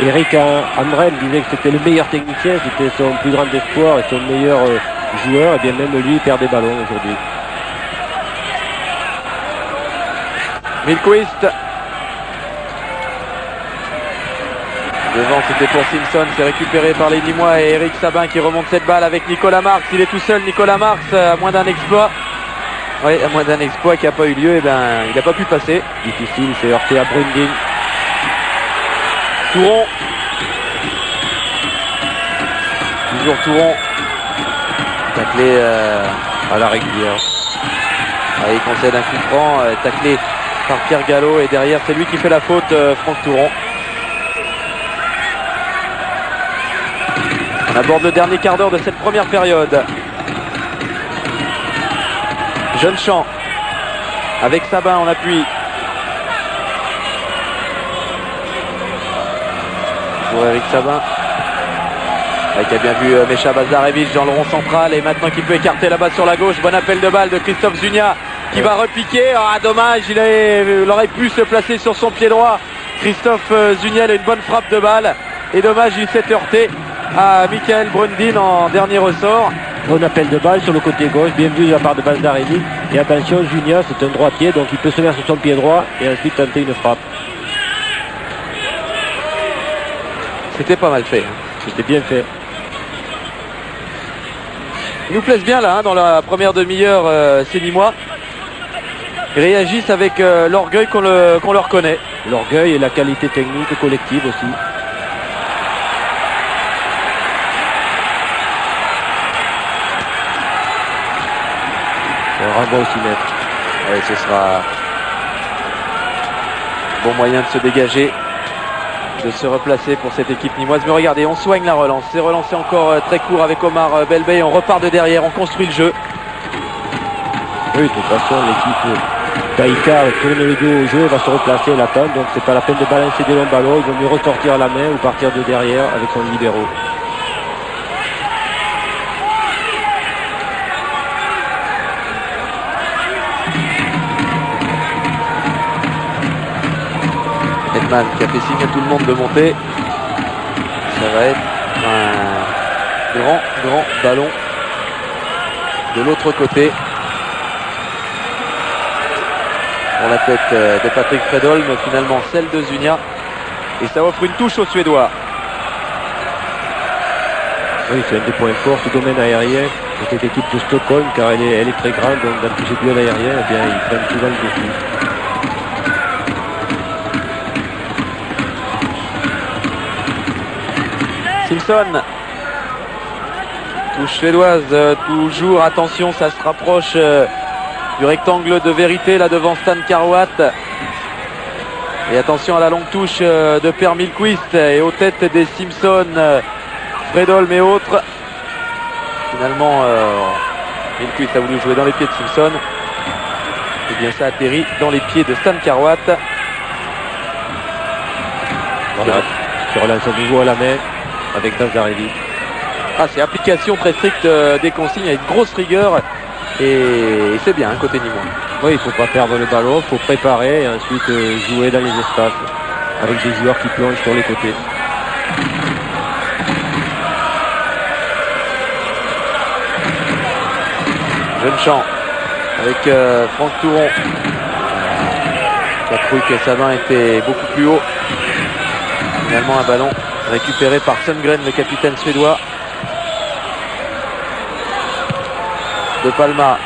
Eric Hamren disait que c'était le meilleur technicien, c'était son plus grand espoir et son meilleur joueur, et bien même lui perd des ballons aujourd'hui. Milquist. Devant c'était pour Simpson, c'est récupéré par les Nîmois et Eric Sabin qui remonte cette balle avec Nicolas Marx. Il est tout seul, Nicolas Marx, à moins d'un exploit. Oui, à moins d'un exploit qui n'a pas eu lieu, et ben il n'a pas pu passer. Difficile, c'est heurté à Brundin. Touron. Toujours Touron. Taclé à la régulière. Il concède un coup franc, taclé par Pierre Gallo et derrière c'est lui qui fait la faute, Franck Touron. On aborde le dernier quart d'heure de cette première période. Jeune Champ avec Sabin en appui. Pour Eric Sabin. Qui a bien vu Mecha Bazdarevic dans le rond central et maintenant qu'il peut écarter là-bas sur la gauche. Bon appel de balle de Christophe Zunia qui va repiquer. Ah dommage, il aurait pu se placer sur son pied droit. Christophe Zunia a une bonne frappe de balle et dommage il s'est heurté à Michael Brundin en dernier ressort. Bon appel de balle sur le côté gauche, bien vu de la part de Baldarevic. Et attention, Junia, c'est un droitier, donc il peut se mettre sur son pied droit et ensuite tenter une frappe. C'était pas mal fait. C'était bien fait. Ils nous plaisent bien là, dans la première demi-heure, ces Nîmois. Ils réagissent avec l'orgueil qu'on leur connaît. L'orgueil et la qualité technique collective aussi. On renvoie aussi net. Oui, ce sera un bon moyen de se dégager, de se replacer pour cette équipe nîmoise. Mais regardez, on soigne la relance. C'est relancé encore très court avec Omar Belbey. On repart de derrière, on construit le jeu. Oui, de toute façon, l'équipe d'Aïka tourne le dos au jeu, va se replacer, l'attendre. Donc c'est pas la peine de balancer des longs ballons. Il vaut mieux ressortir à la main ou partir de derrière avec son libéraux. Edman qui a fait signe à tout le monde de monter. Ça va être un grand ballon de l'autre côté pour la tête de Patrick Fredholm, finalement celle de Zunia, et ça offre une touche aux Suédois. Oui, c'est un des points forts du domaine aérien de cette équipe de Stockholm, car elle est très grande, donc dans tous ces duels aériens, eh bien, ils prennent souvent le dessus. Simpson, touche suédoise, toujours, attention, ça se rapproche du rectangle de vérité là devant Stan Karwat. Et attention à la longue touche de Per Milquist et aux têtes des Simpson, Fredholm et autres. Finalement, Milquist a voulu jouer dans les pieds de Simpson. Et bien ça atterrit dans les pieds de Stan Karwat. Voilà, qui relance à nouveau à la main avec Baldarevic. Ah, c'est application très stricte des consignes avec grosse rigueur. Et c'est bien, côté Nîmois. Oui, il ne faut pas perdre le ballon, il faut préparer et ensuite jouer dans les espaces avec des joueurs qui plongent sur les côtés. Jeune champ avec Franck Touron qui a cru que sa main était beaucoup plus haut. Finalement un ballon récupéré par Sundgren, le capitaine suédois. De Palma,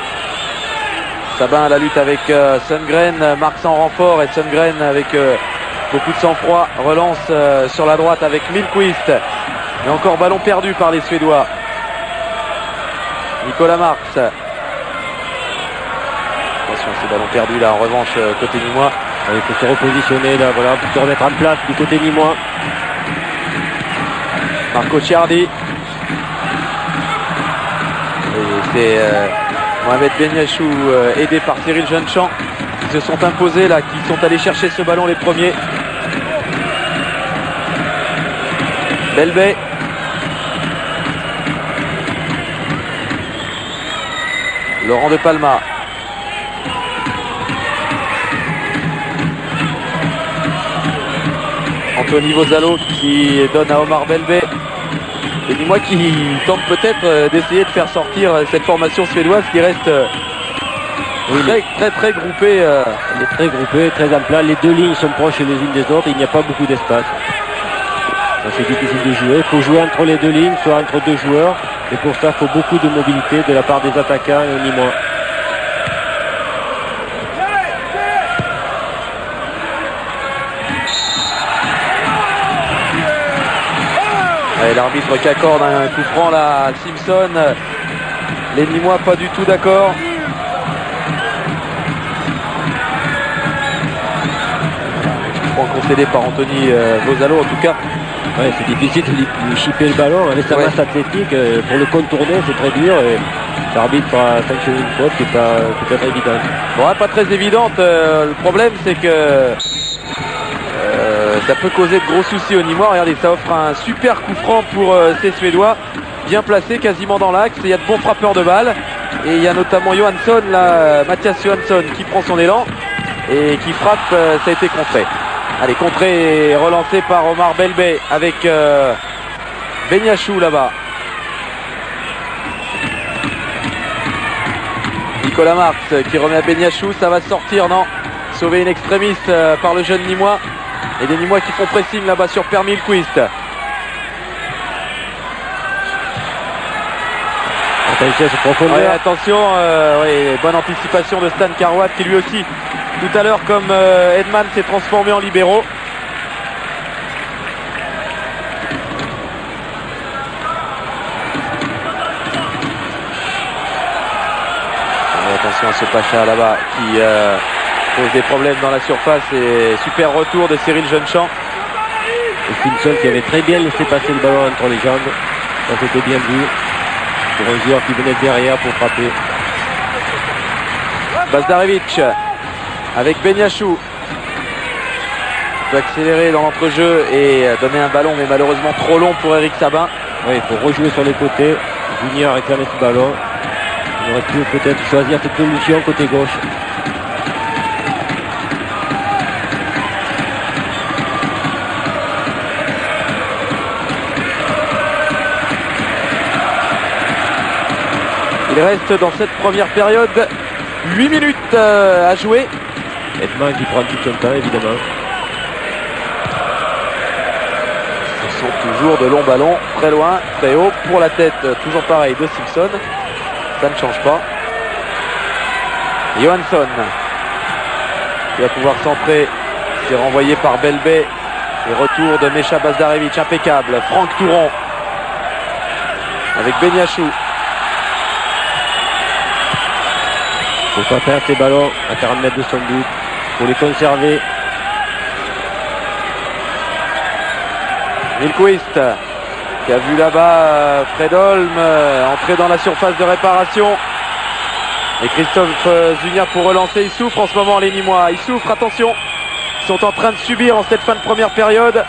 Sabin à la lutte avec Sundgren, marque sans renfort, et Sundgren avec beaucoup de sang-froid relance sur la droite avec Milquist. Et encore ballon perdu par les Suédois. Nicolas Marx. Attention, ces ballons perdus là en revanche côté Nîmois. Il faut se repositionner là, voilà, pour se remettre en place du côté Nîmois. Marco Ciardi. Et c'est Mohamed Benyachou aidé par Cyril Jeunechamp qui se sont imposés là, qui sont allés chercher ce ballon les premiers. Belbey. Laurent de Palma. Anthony Vozalo qui donne à Omar Belbey. Et dis-moi qui tente peut-être d'essayer de faire sortir cette formation suédoise qui reste très groupée. Elle est très groupée, très en plat. Les deux lignes sont proches les unes des autres. Il n'y a pas beaucoup d'espace. C'est difficile de jouer. Il faut jouer entre les deux lignes, soit entre deux joueurs. Et pour ça, il faut beaucoup de mobilité de la part des attaquants nîmois. L'arbitre qui accorde un coup franc là à Simpson. Les Nîmois pas du tout d'accord. Coup franc concédé par Anthony Vozalo en tout cas. Ouais, c'est difficile de lui chipper le ballon avec sa masse athlétique. Pour le contourner, c'est très dur. Et l'arbitre a sanctionné une faute qui n'est pas tout à fait évidente. Bon, pas très évidente. Le problème, c'est que ça peut causer de gros soucis aux Nîmois. Regardez, ça offre un super coup franc pour ces Suédois. Bien placé, quasiment dans l'axe. Il y a de bons frappeurs de balles. Et il y a notamment Johansson, là, Mathias Johansson, qui prend son élan et qui frappe. Ça a été contré. Allez, contré et relancé par Omar Belbey avec Benyachou là-bas. Nicolas Marx qui remet à Beniachou, ça va sortir, non, sauvé in extremis par le jeune Nîmois. Et des Nîmois qui font pressing là-bas sur Per Milquist. Ouais, attention, bonne anticipation de Stan Carwatt qui lui aussi, tout à l'heure comme Edman s'est transformé en libéraux. Attention à ce Pacha là-bas qui pose des problèmes dans la surface et super retour de Cyril Jeunechamp. Et Simpson qui avait très bien laissé passer le ballon entre les jambes, ça c'était bien vu pour un joueur qui venait derrière pour frapper. Bazdarevic avec Beniachou peut accélérer dans l'entrejeu et donner un ballon mais malheureusement trop long pour Eric Sabin. Oui, il faut rejouer sur les côtés. Junior réclamait ce ballon. On aurait pu peut-être choisir cette solution côté gauche. Il reste dans cette première période 8 minutes à jouer. Edman qui prend tout son temps évidemment. Ce sont toujours de longs ballons, très loin, très haut, pour la tête, toujours pareil de Simpson. Ça ne change pas. Johansson qui va pouvoir centrer. C'est renvoyé par Belbé. Et retour de Mecha Bazdarevic, impeccable. Franck Touron avec Beniachou. Il ne faut pas perdre ces ballons à 40 mètres de son but. Il faut les conserver. Milquist qui a vu là-bas Fredholm entrer dans la surface de réparation. Et Christophe Zunia pour relancer. Il souffre en ce moment les Nîmois. Ils souffrent, attention. Ils sont en train de subir en cette fin de première période.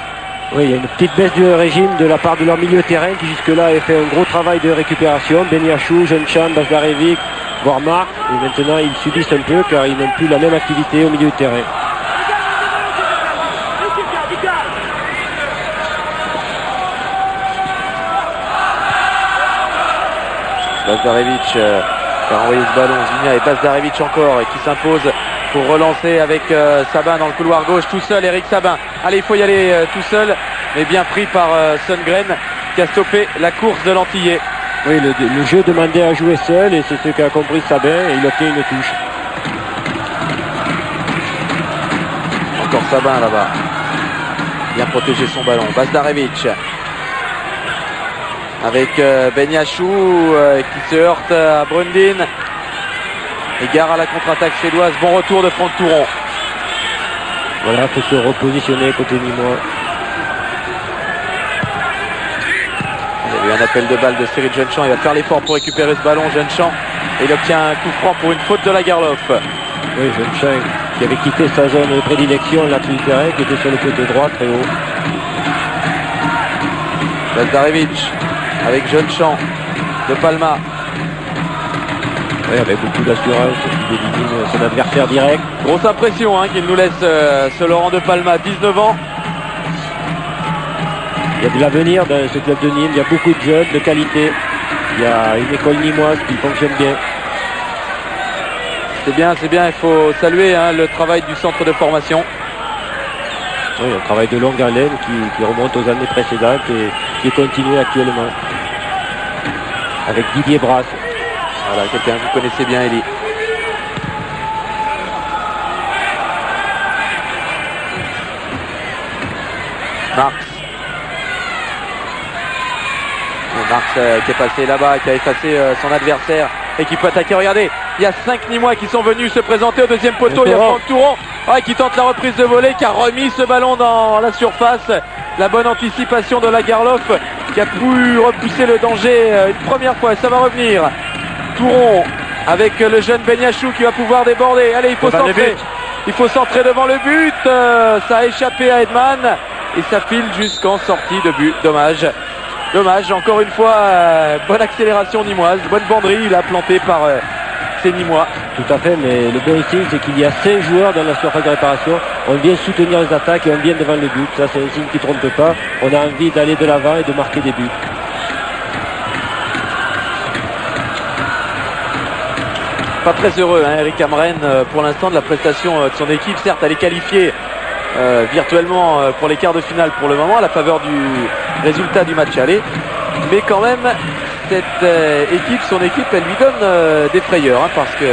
Oui, il y a une petite baisse du régime de la part de leur milieu de terrain qui jusque-là avait fait un gros travail de récupération. Beniachou, Jeunechamp, Bazdarevic, voire Marc. Et maintenant ils subissent un peu car ils n'ont plus la même activité au milieu de terrain. Bazdarevic qui a envoyé ce ballon. Zunia et Bazdarevic encore et qui s'impose pour relancer avec Sabin dans le couloir gauche tout seul. Eric Sabin, allez, il faut y aller tout seul, mais bien pris par Sundgren qui a stoppé la course de l'Antillais. Oui, le jeu demandait à jouer seul et c'est ce qu'a compris Sabin et il obtient une touche. Encore Sabin là-bas, bien protéger son ballon. Bazdarevic avec Beniachou qui se heurte à Brundin. Égard à la contre-attaque suédoise. Bon retour de Franck Touron. Voilà, il faut se repositionner côté Nîmois. Il y a eu un appel de balle de Cyril Jeunechamp. Il va faire l'effort pour récupérer ce ballon, Jeunechamp. Et il obtient un coup franc pour une faute de Lagerlof. Oui, Jeunechamp qui avait quitté sa zone de prédilection là du terrain, qui était sur le côté droit, très haut. Bazdarevic avec Jeunechamp, De Palma. Oui, avec beaucoup d'assurance, il élimine son adversaire direct. Grosse impression qu'il nous laisse ce Laurent De Palma, 19 ans. Il y a de l'avenir dans ce club de Nîmes, il y a beaucoup de jeunes, de qualité. Il y a une école nîmoise qui fonctionne bien. C'est bien, il faut saluer le travail du centre de formation. Oui, un travail de longue haleine qui remonte aux années précédentes et qui est continué actuellement. Avec Didier Brasse. Voilà, quelqu'un que vous connaissez bien, Elie. Marx. Marx qui est passé là-bas, qui a effacé son adversaire et qui peut attaquer. Regardez, il y a 5 Nîmois qui sont venus se présenter au deuxième poteau. Il y a Franck Touron qui tente la reprise de volée, qui a remis ce ballon dans la surface. La bonne anticipation de Lagerlof qui a pu repousser le danger une première fois. Ça va revenir. Touron avec le jeune Beniachou qui va pouvoir déborder. Allez, il faut centrer. Il faut centrer devant le but. Ça a échappé à Edman et ça file jusqu'en sortie de but. Dommage. Dommage, encore une fois, bonne accélération nîmoise, bonne banderie là plantée par ces Nîmois. Tout à fait, mais le bon signe c'est qu'il y a 5 joueurs dans la surface de réparation. On vient soutenir les attaques et on vient devant le but. Ça c'est un signe qui ne trompe pas. On a envie d'aller de l'avant et de marquer des buts. Pas très heureux, hein, Eric Amren, pour l'instant de la prestation de son équipe. Certes, elle est qualifiée virtuellement pour les quarts de finale pour le moment, à la faveur du résultat du match aller. Mais quand même, cette équipe, son équipe, elle lui donne des frayeurs, hein, parce que...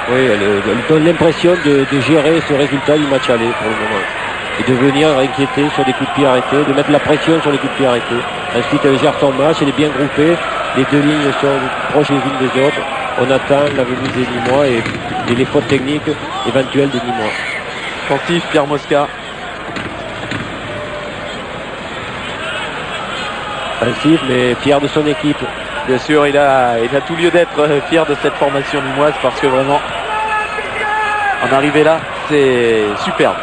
Oui, elle donne l'impression de gérer ce résultat du match aller pour le moment. Et de venir inquiéter sur des coups de pied arrêtés, de mettre la pression sur les coups de pied arrêtés. Ensuite, elle gère son match, elle est bien groupée. Les deux lignes sont proches les unes des autres. On attend la venue des Nîmois et les fautes techniques éventuelles des Nîmois. Pensif, Pierre Mosca. Pensif, mais fier de son équipe. Bien sûr, il a tout lieu d'être fier de cette formation nîmoise parce que vraiment, en arriver là, c'est superbe.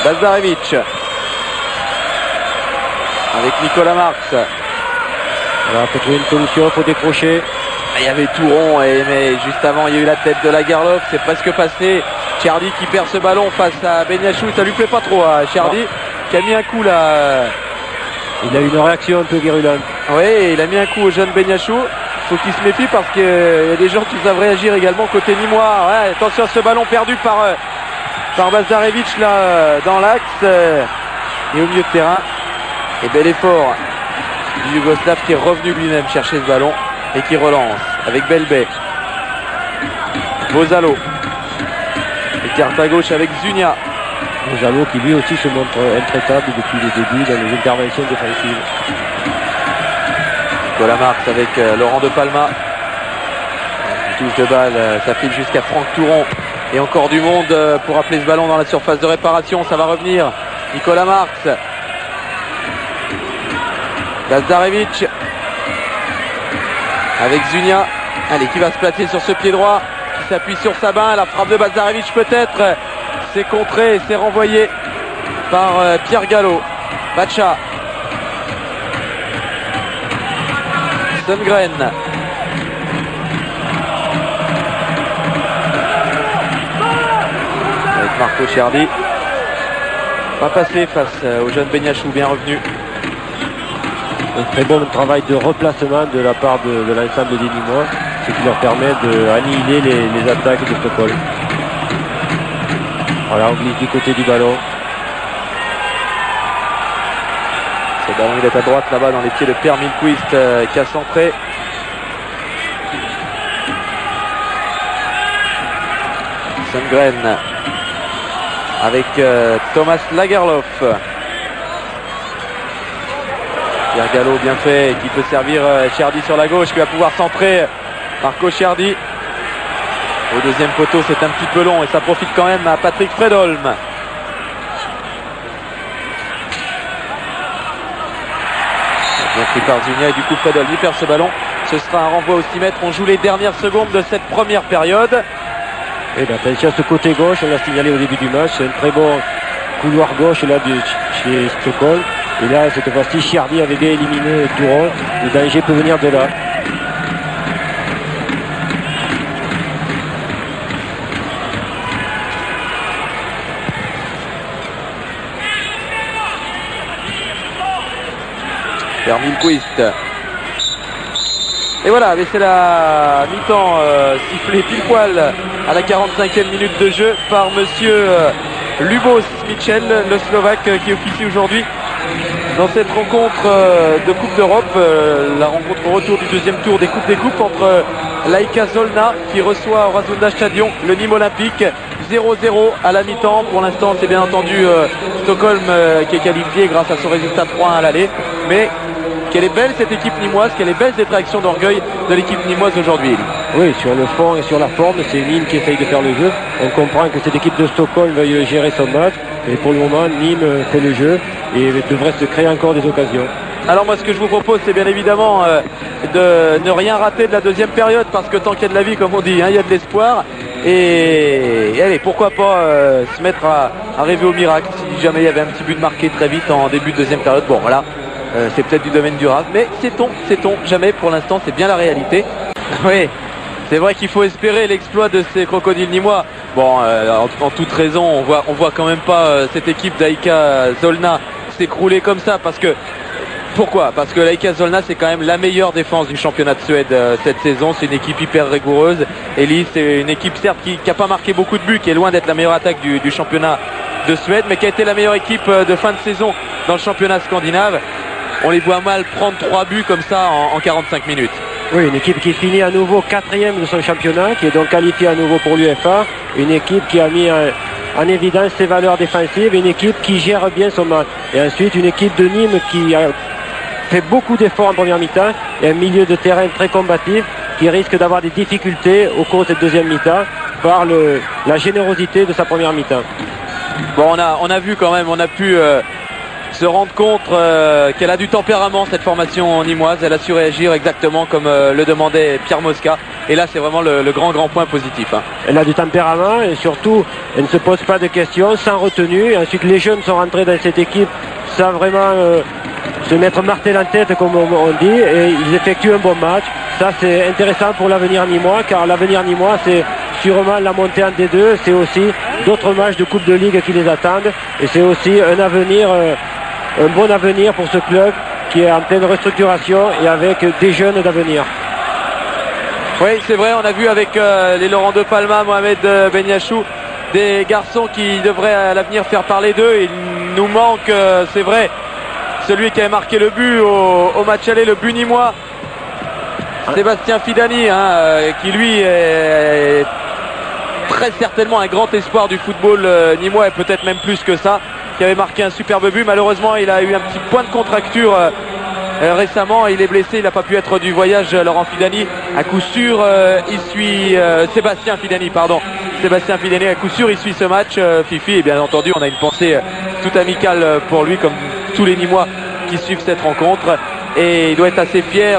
Bazarevic avec Nicolas Marx. Alors, il faut trouver une solution, il faut décrocher. Il y avait Touron, mais juste avant, il y a eu la tête de Lagerlof. C'est presque passé. Cherdy qui perd ce ballon face à Benyachou. Ça lui plaît pas trop à Cherdy, qui a mis un coup là. Il a une réaction un peu virulente. Oui, il a mis un coup au jeune Benyachou. Il faut qu'il se méfie parce qu'il y a des gens qui savent réagir également côté nîmois. Ouais, attention à ce ballon perdu par Bazarevic là dans l'axe et au milieu de terrain. Et bel effort du Yougoslav qui est revenu lui-même chercher ce ballon et qui relance avec Belbé. Bozalo. Écarte à gauche avec Zunia. Bozalo qui lui aussi se montre intraitable depuis le début dans les interventions défensives. Nicolas Marx avec Laurent de Palma. Une touche de balle, ça file jusqu'à Franck Touron. Et encore du monde pour appeler ce ballon dans la surface de réparation. Ça va revenir. Nicolas Marx. Bazarevic. Avec Zunia. Allez, qui va se placer sur ce pied droit. Qui s'appuie sur Sabin. La frappe de Bazarevic peut-être. C'est contré et c'est renvoyé par Pierre Gallo. Bacha. Sundgren. Avec Marco Cherdy. Pas passé face au jeune Benyachou, bien revenu. Un très bon travail de replacement de la part de l'ensemble des Nîmois, ce qui leur permet d'annihiler les attaques de Stockholm. Voilà, on glisse du côté du ballon. Ce ballon il est à droite là-bas dans les pieds de Per Milquist qui a centré. Sundgren avec Thomas Lagerlof. Pierre Gallo bien fait qui peut servir Cherdy sur la gauche qui va pouvoir centrer Marco Cherdy. Au deuxième poteau c'est un petit peu long et ça profite quand même à Patrick Fredholm. Bien pris par Zunia et du coup Fredholm il perd ce ballon. Ce sera un renvoi au 6 mètres. On joue les dernières secondes de cette première période. Et bien, attention à ce côté gauche, on l'a signalé au début du match. C'est un très bon couloir gauche là chez Stockholm. Et là, cette fois-ci, Cherdy avait bien éliminé Touron. Le danger peut venir de là. Per Milquist. Et voilà, mais c'est la mi-temps sifflée pile poil à la 45e minute de jeu par monsieur Lubos Mitchell, le Slovaque qui officie aujourd'hui dans cette rencontre de Coupe d'Europe, la rencontre au retour du deuxième tour des Coupes entre Laika Zolna qui reçoit au Razunda Stadion le Nîmes Olympique. 0-0 à la mi-temps. Pour l'instant, c'est bien entendu Stockholm qui est qualifié grâce à son résultat 3-1 à l'aller. Mais qu'elle est belle cette équipe nîmoise, quelle est belle cette réaction d'orgueil de l'équipe nîmoise aujourd'hui. Oui, sur le fond et sur la forme, c'est Nîmes qui essaye de faire le jeu. On comprend que cette équipe de Stockholm veuille gérer son match. Et pour le moment, Nîmes fait le jeu et devrait se créer encore des occasions. Alors moi ce que je vous propose c'est bien évidemment de ne rien rater de la deuxième période parce que tant qu'il y a de la vie comme on dit, il y a de l'espoir et allez pourquoi pas se mettre à rêver au miracle si jamais il y avait un petit but marqué très vite en début de deuxième période. Bon voilà, c'est peut-être du domaine du rêve mais sait-on jamais, pour l'instant c'est bien la réalité. Oui, c'est vrai qu'il faut espérer l'exploit de ces crocodiles nîmois. Bon, en toute raison, on voit quand même pas cette équipe d'Aika Zolna s'écrouler comme ça parce que pourquoi? Parce que l'AIK Solna c'est quand même la meilleure défense du championnat de Suède cette saison. C'est une équipe hyper rigoureuse. Elis c'est une équipe certes qui n'a pas marqué beaucoup de buts, qui est loin d'être la meilleure attaque du championnat de Suède, mais qui a été la meilleure équipe de fin de saison dans le championnat scandinave. On les voit mal prendre 3 buts comme ça en 45 minutes. Oui, une équipe qui finit à nouveau 4e de son championnat, qui est donc qualifiée à nouveau pour l'UEFA. Une équipe qui a mis en évidence ses valeurs défensives, une équipe qui gère bien son match. Et ensuite, une équipe de Nîmes qui a fait beaucoup d'efforts en première mi-temps et un milieu de terrain très combatif qui risque d'avoir des difficultés au cours de cette deuxième mi-temps par la générosité de sa première mi-temps. Bon, on a vu quand même, on a pu se rendre compte qu'elle a du tempérament cette formation nîmoise. Elle a su réagir exactement comme le demandait Pierre Mosca. Et là c'est vraiment le grand point positif. Hein. Elle a du tempérament et surtout elle ne se pose pas de questions, sans retenue. Ensuite les jeunes sont rentrés dans cette équipe sans vraiment se mettre martel en tête comme on dit, et ils effectuent un bon match. Ça c'est intéressant pour l'avenir nîmois, car l'avenir nîmois c'est sûrement la montée en D2, c'est aussi d'autres matchs de Coupe de Ligue qui les attendent, et c'est aussi un avenir, un bon avenir pour ce club qui est en pleine restructuration et avec des jeunes d'avenir. Oui, c'est vrai, on a vu avec les Laurent de Palma, Mohamed Benyachou, des garçons qui devraient à l'avenir faire parler d'eux. Il nous manque, c'est vrai, celui qui avait marqué le but au match aller, le but nîmois, Sébastien Fidani, qui lui est très certainement un grand espoir du football nîmois, et peut-être même plus que ça, qui avait marqué un superbe but. Malheureusement, il a eu un petit point de contracture récemment, il est blessé, il n'a pas pu être du voyage. Laurent Fidani, à coup sûr il suit Sébastien Fidani, à coup sûr il suit ce match, Fifi, et bien entendu on a une pensée toute amicale pour lui, comme tous les Nîmois qui suivent cette rencontre, et il doit être assez fier,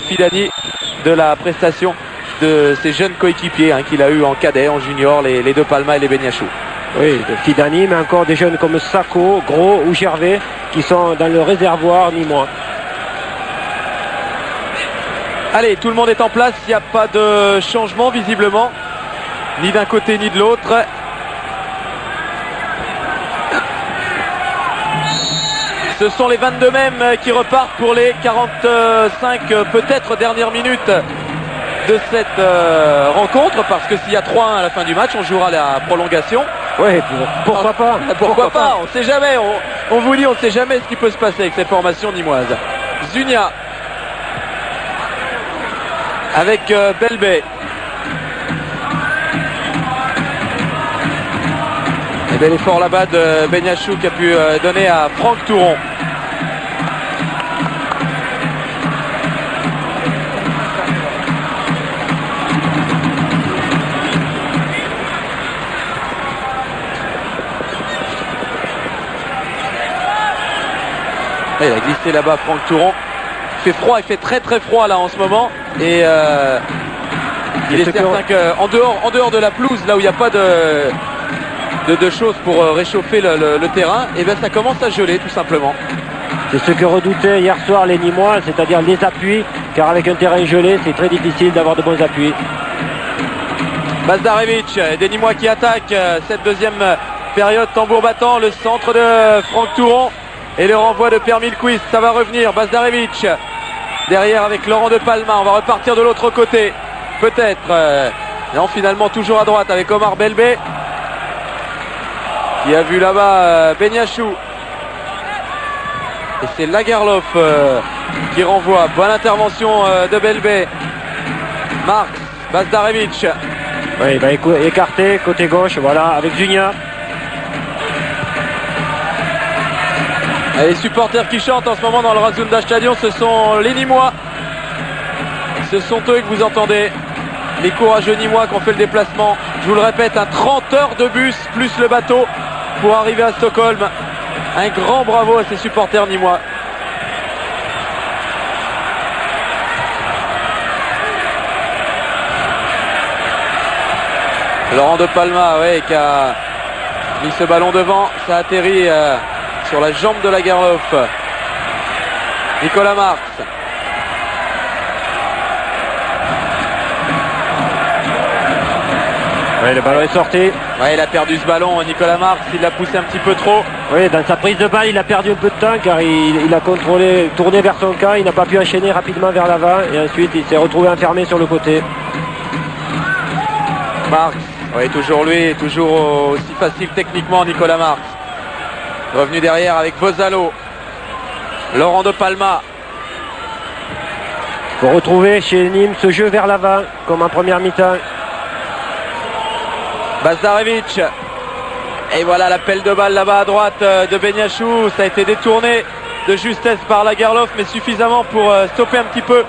Fidani, de la prestation de ses jeunes coéquipiers qu'il a eu en cadet, en junior, les De Palma et les Benyachou. Oui, de Fidani, mais encore des jeunes comme Sacco, Gros ou Gervais qui sont dans le réservoir nîmois. Allez, tout le monde est en place, il n'y a pas de changement visiblement, ni d'un côté ni de l'autre. Ce sont les 22 mêmes qui repartent pour les 45 peut-être dernières minutes de cette rencontre, parce que s'il y a 3-1 à la fin du match, on jouera la prolongation. Oui, pourquoi pas? Pourquoi pas? On ne sait jamais, on vous dit, on ne sait jamais ce qui peut se passer avec cette formation nîmoise. Zunia avec Belbé. Et bel effort là-bas de Benyachou qui a pu donner à Franck Touron. Il a glissé là-bas Franck Touron. Il fait froid, il fait très très froid là en ce moment, et il est certain qu'en dehors de la pelouse, là où il n'y a pas de choses pour réchauffer le terrain, et bien ça commence à geler tout simplement. C'est ce que redoutaient hier soir les Nîmois, c'est-à-dire les appuis, car avec un terrain gelé c'est très difficile d'avoir de bons appuis. Bazdarevic, des Nîmois qui attaquent cette deuxième période, tambour battant, le centre de Franck Touron et le renvoi de Per Milquist. Ça va revenir, Bazdarevic derrière avec Laurent de Palma. On va repartir de l'autre côté peut-être, non, finalement toujours à droite avec Omar Belbé qui a vu là-bas Benyachou, et c'est Lagerlof qui renvoie. Bonne intervention de Belbé. Marx, Bazdarevic. Oui, il va écarter côté gauche, voilà, avec Zunia. Et les supporters qui chantent en ce moment dans le Razunda Stadion, ce sont les Nîmois. Ce sont eux que vous entendez, les courageux Nîmois qui ont fait le déplacement. Je vous le répète, 30 heures de bus plus le bateau pour arriver à Stockholm. Un grand bravo à ces supporters nîmois. Laurent de Palma, qui a mis ce ballon devant. Ça atterrit sur la jambe de Lagerlof. Nicolas Marx. Ouais, le ballon est sorti. Ouais, il a perdu ce ballon, Nicolas Marx, il l'a poussé un petit peu trop. Oui, dans sa prise de balle, il a perdu un peu de temps car il a contrôlé, tourné vers son camp, il n'a pas pu enchaîner rapidement vers l'avant et ensuite il s'est retrouvé enfermé sur le côté. Marx, oui, toujours lui, toujours aussi facile techniquement, Nicolas Marx. Revenu derrière avec Bozalo. Laurent de Palma. Il faut retrouver chez Nîmes ce jeu vers l'avant, comme en première mi-temps. Bazdarevic. Et voilà l'appel de balle là-bas à droite de Beniachou. Ça a été détourné de justesse par Lagerlof, mais suffisamment pour stopper un petit peu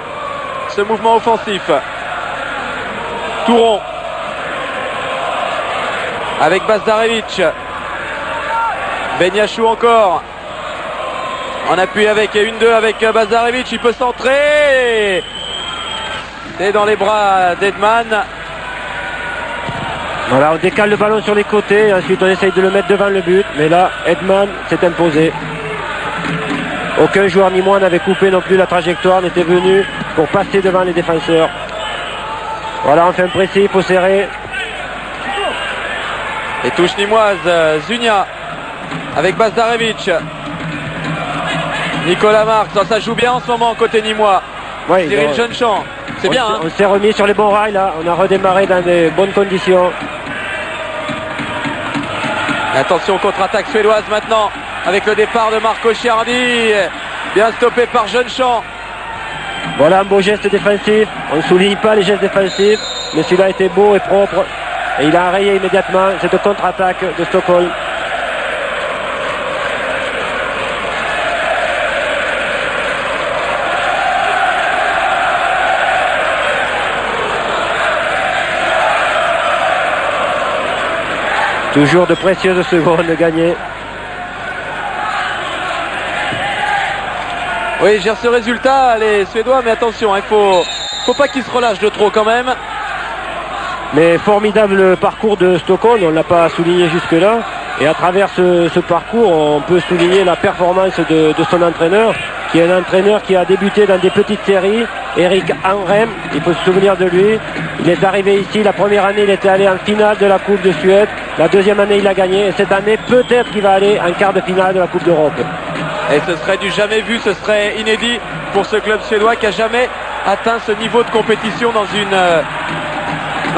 ce mouvement offensif. Touron. Avec Bazdarevic. Beniachou encore. En appui avec 1-2 avec Bazdarevic. Il peut centrer. C'est dans les bras d'Edman. Voilà, on décale le ballon sur les côtés, ensuite on essaye de le mettre devant le but, mais là, Edman s'est imposé. Aucun joueur ni moi n'avait coupé non plus la trajectoire, n'était venu pour passer devant les défenseurs. Voilà, on fait un pressing, il faut serrer. Et touche nîmoise, Zunia avec Bazdarevic. Nicolas Marx, ça joue bien en ce moment côté nîmois. Ouais, Cyril Jeunechamp, c'est bien. On s'est remis sur les bons rails là, on a redémarré dans des bonnes conditions. Attention, contre-attaque suédoise maintenant avec le départ de Marco Chiardi. Bien stoppé par Jeunechamp. Voilà un beau geste défensif. On ne souligne pas les gestes défensifs, mais celui-là était beau et propre. Et il a enrayé immédiatement cette contre-attaque de Stockholm. Toujours de précieuses secondes gagnées. Oui, gère ce résultat les Suédois, mais attention, il faut pas qu'ils se relâchent de trop quand même. Mais formidable parcours de Stockholm, on ne l'a pas souligné jusque-là. Et à travers ce parcours, on peut souligner la performance de son entraîneur, qui est un entraîneur qui a débuté dans des petites séries. Eric Henrem, il faut se souvenir de lui. Il est arrivé ici, la première année, il était allé en finale de la Coupe de Suède. La deuxième année, il a gagné. Et cette année, peut-être qu'il va aller en quart de finale de la Coupe d'Europe. Et ce serait du jamais vu, ce serait inédit pour ce club suédois qui n'a jamais atteint ce niveau de compétition dans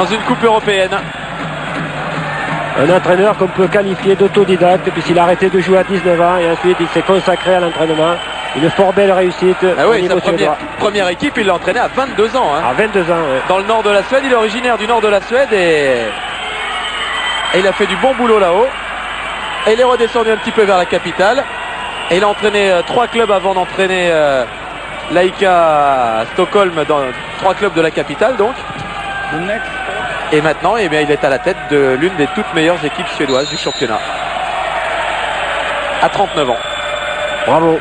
une Coupe européenne. Un entraîneur qu'on peut qualifier d'autodidacte, puisqu'il a arrêté de jouer à 19 ans et ensuite il s'est consacré à l'entraînement. Une fort belle réussite. Ah oui, sa première équipe, il l'a entraîné à 22 ans. À 22 ans, oui. Dans le nord de la Suède, il est originaire du nord de la Suède et il a fait du bon boulot là-haut. Et il est redescendu un petit peu vers la capitale. Et il a entraîné 3 clubs avant d'entraîner l'AIK Stockholm dans 3 clubs de la capitale donc. Et maintenant, eh bien, il est à la tête de l'une des toutes meilleures équipes suédoises du championnat. À 39 ans. Bravo.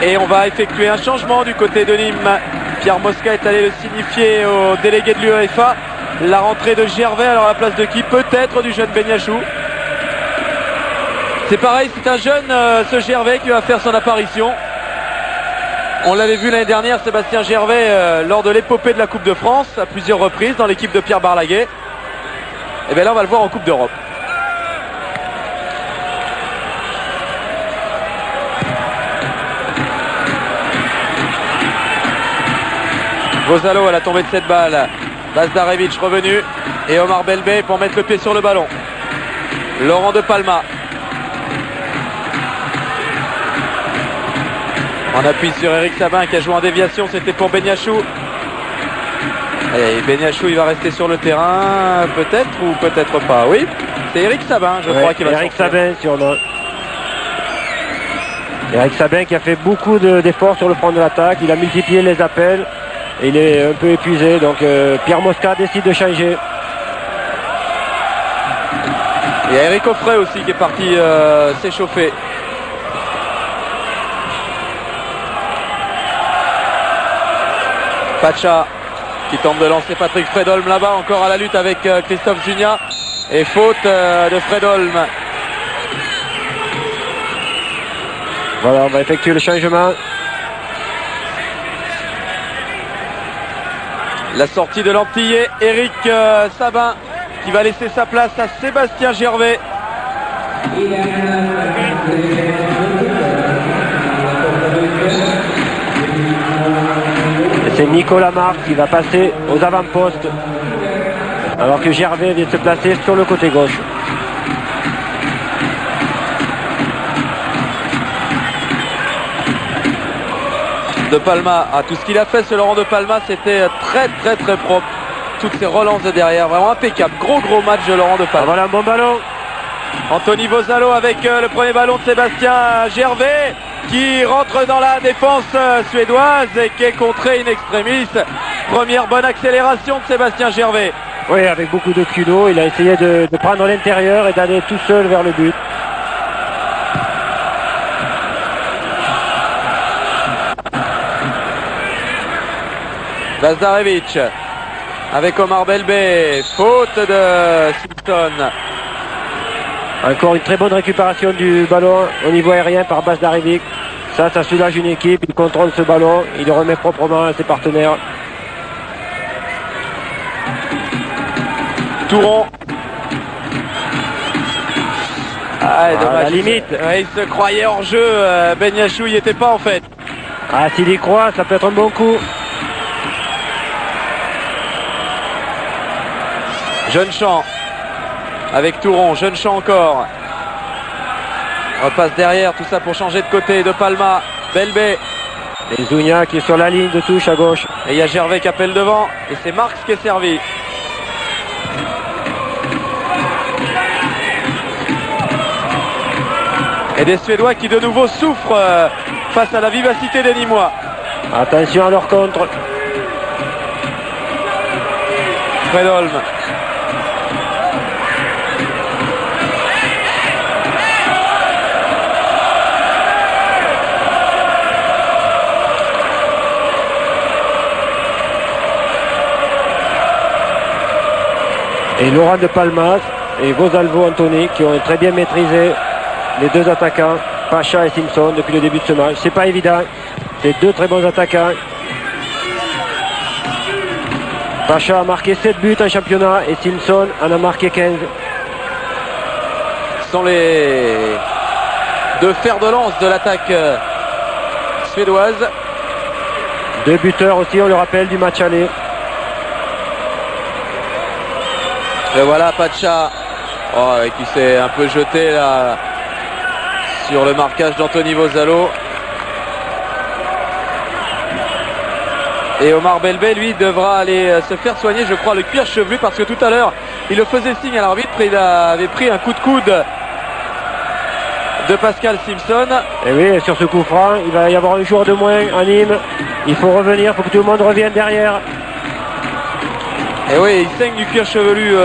Et on va effectuer un changement du côté de Nîmes. Pierre Mosca est allé le signifier au délégué de l'UEFA. La rentrée de Gervais, alors à la place de qui? Peut-être du jeune Beniachou. C'est pareil, c'est un jeune, ce Gervais, qui va faire son apparition. On l'avait vu l'année dernière, Sébastien Gervais, lors de l'épopée de la Coupe de France, à plusieurs reprises, dans l'équipe de Pierre Barlaguet. Et bien là, on va le voir en Coupe d'Europe. Bozalo à la tombée de cette balle. Bazdarevic revenu. Et Omar Belbé pour mettre le pied sur le ballon. Laurent de Palma. En appui sur Eric Sabin qui a joué en déviation, c'était pour Beniachou. Et Beniachou, il va rester sur le terrain, peut-être ou peut-être pas. Oui, c'est Eric Sabin, je crois, qui va Eric sortir. Sabin sur le... Eric Sabin qui a fait beaucoup d'efforts sur le front de l'attaque. Il a multiplié les appels. Et il est un peu épuisé. Donc Pierre Mosca décide de changer. Il y a Eric Offray aussi qui est parti s'échauffer. Pacha qui tente de lancer Patrick Fredholm là-bas, encore à la lutte avec Christophe Zunia. Et faute de Fredholm. Voilà, on va effectuer le changement. La sortie de l'Antillais, Eric Sabin, qui va laisser sa place à Sébastien Gervais. C'est Nicolas Marc qui va passer aux avant-postes, alors que Gervais vient de se placer sur le côté gauche. De Palma, tout ce qu'il a fait ce Laurent de Palma, c'était très propre. Toutes ces relances de derrière, vraiment impeccable. Gros match de Laurent de Palma. Voilà un bon ballon. Anthony Vosalo avec le premier ballon de Sébastien Gervais qui rentre dans la défense suédoise et qui est contré in extremis. Première bonne accélération de Sébastien Gervais. Oui, avec beaucoup de culot, il a essayé de prendre l'intérieur et d'aller tout seul vers le but. Lazarevic avec Omar Belbé, faute de Simpson. Encore une très bonne récupération du ballon au niveau aérien par Bazdarevic. Ça soulage une équipe, il contrôle ce ballon, il le remet proprement à ses partenaires. Touron. Dommage. À la limite. Il se croyait hors jeu, Ben Yachou il n'y était pas en fait. S'il y croit, ça peut être un bon coup. Jeune-Champ avec Touron, Jeune-Champ encore. Repasse derrière, tout ça pour changer de côté. De Palma, Belbé. Et Zounia qui est sur la ligne de touche à gauche. Et il y a Gervais qui appelle devant. Et c'est Marx qui est servi. Et des Suédois qui de nouveau souffrent face à la vivacité des Nîmois. Attention à leur contre. Fredholm. Et Laurent de Palmas et Vosalvo Anthony qui ont très bien maîtrisé les deux attaquants, Pacha et Simpson, depuis le début de ce match. C'est pas évident, c'est deux très bons attaquants. Pacha a marqué 7 buts en championnat et Simpson en a marqué 15. Ce sont les deux fers de lance de l'attaque suédoise. Deux buteurs aussi, on le rappelle, du match aller. Et voilà Pacha qui s'est un peu jeté là sur le marquage d'Anthony Vosalo. Et Omar Belbé, lui, devra aller se faire soigner, je crois, le cuir chevelu, parce que tout à l'heure, il le faisait signe à l'arbitre et il avait pris un coup de coude de Pascal Simpson. Et oui, sur ce coup franc, il va y avoir un joueur de moins à Nîmes. Il faut revenir, il faut que tout le monde revienne derrière. Et oui, il saigne du cuir chevelu.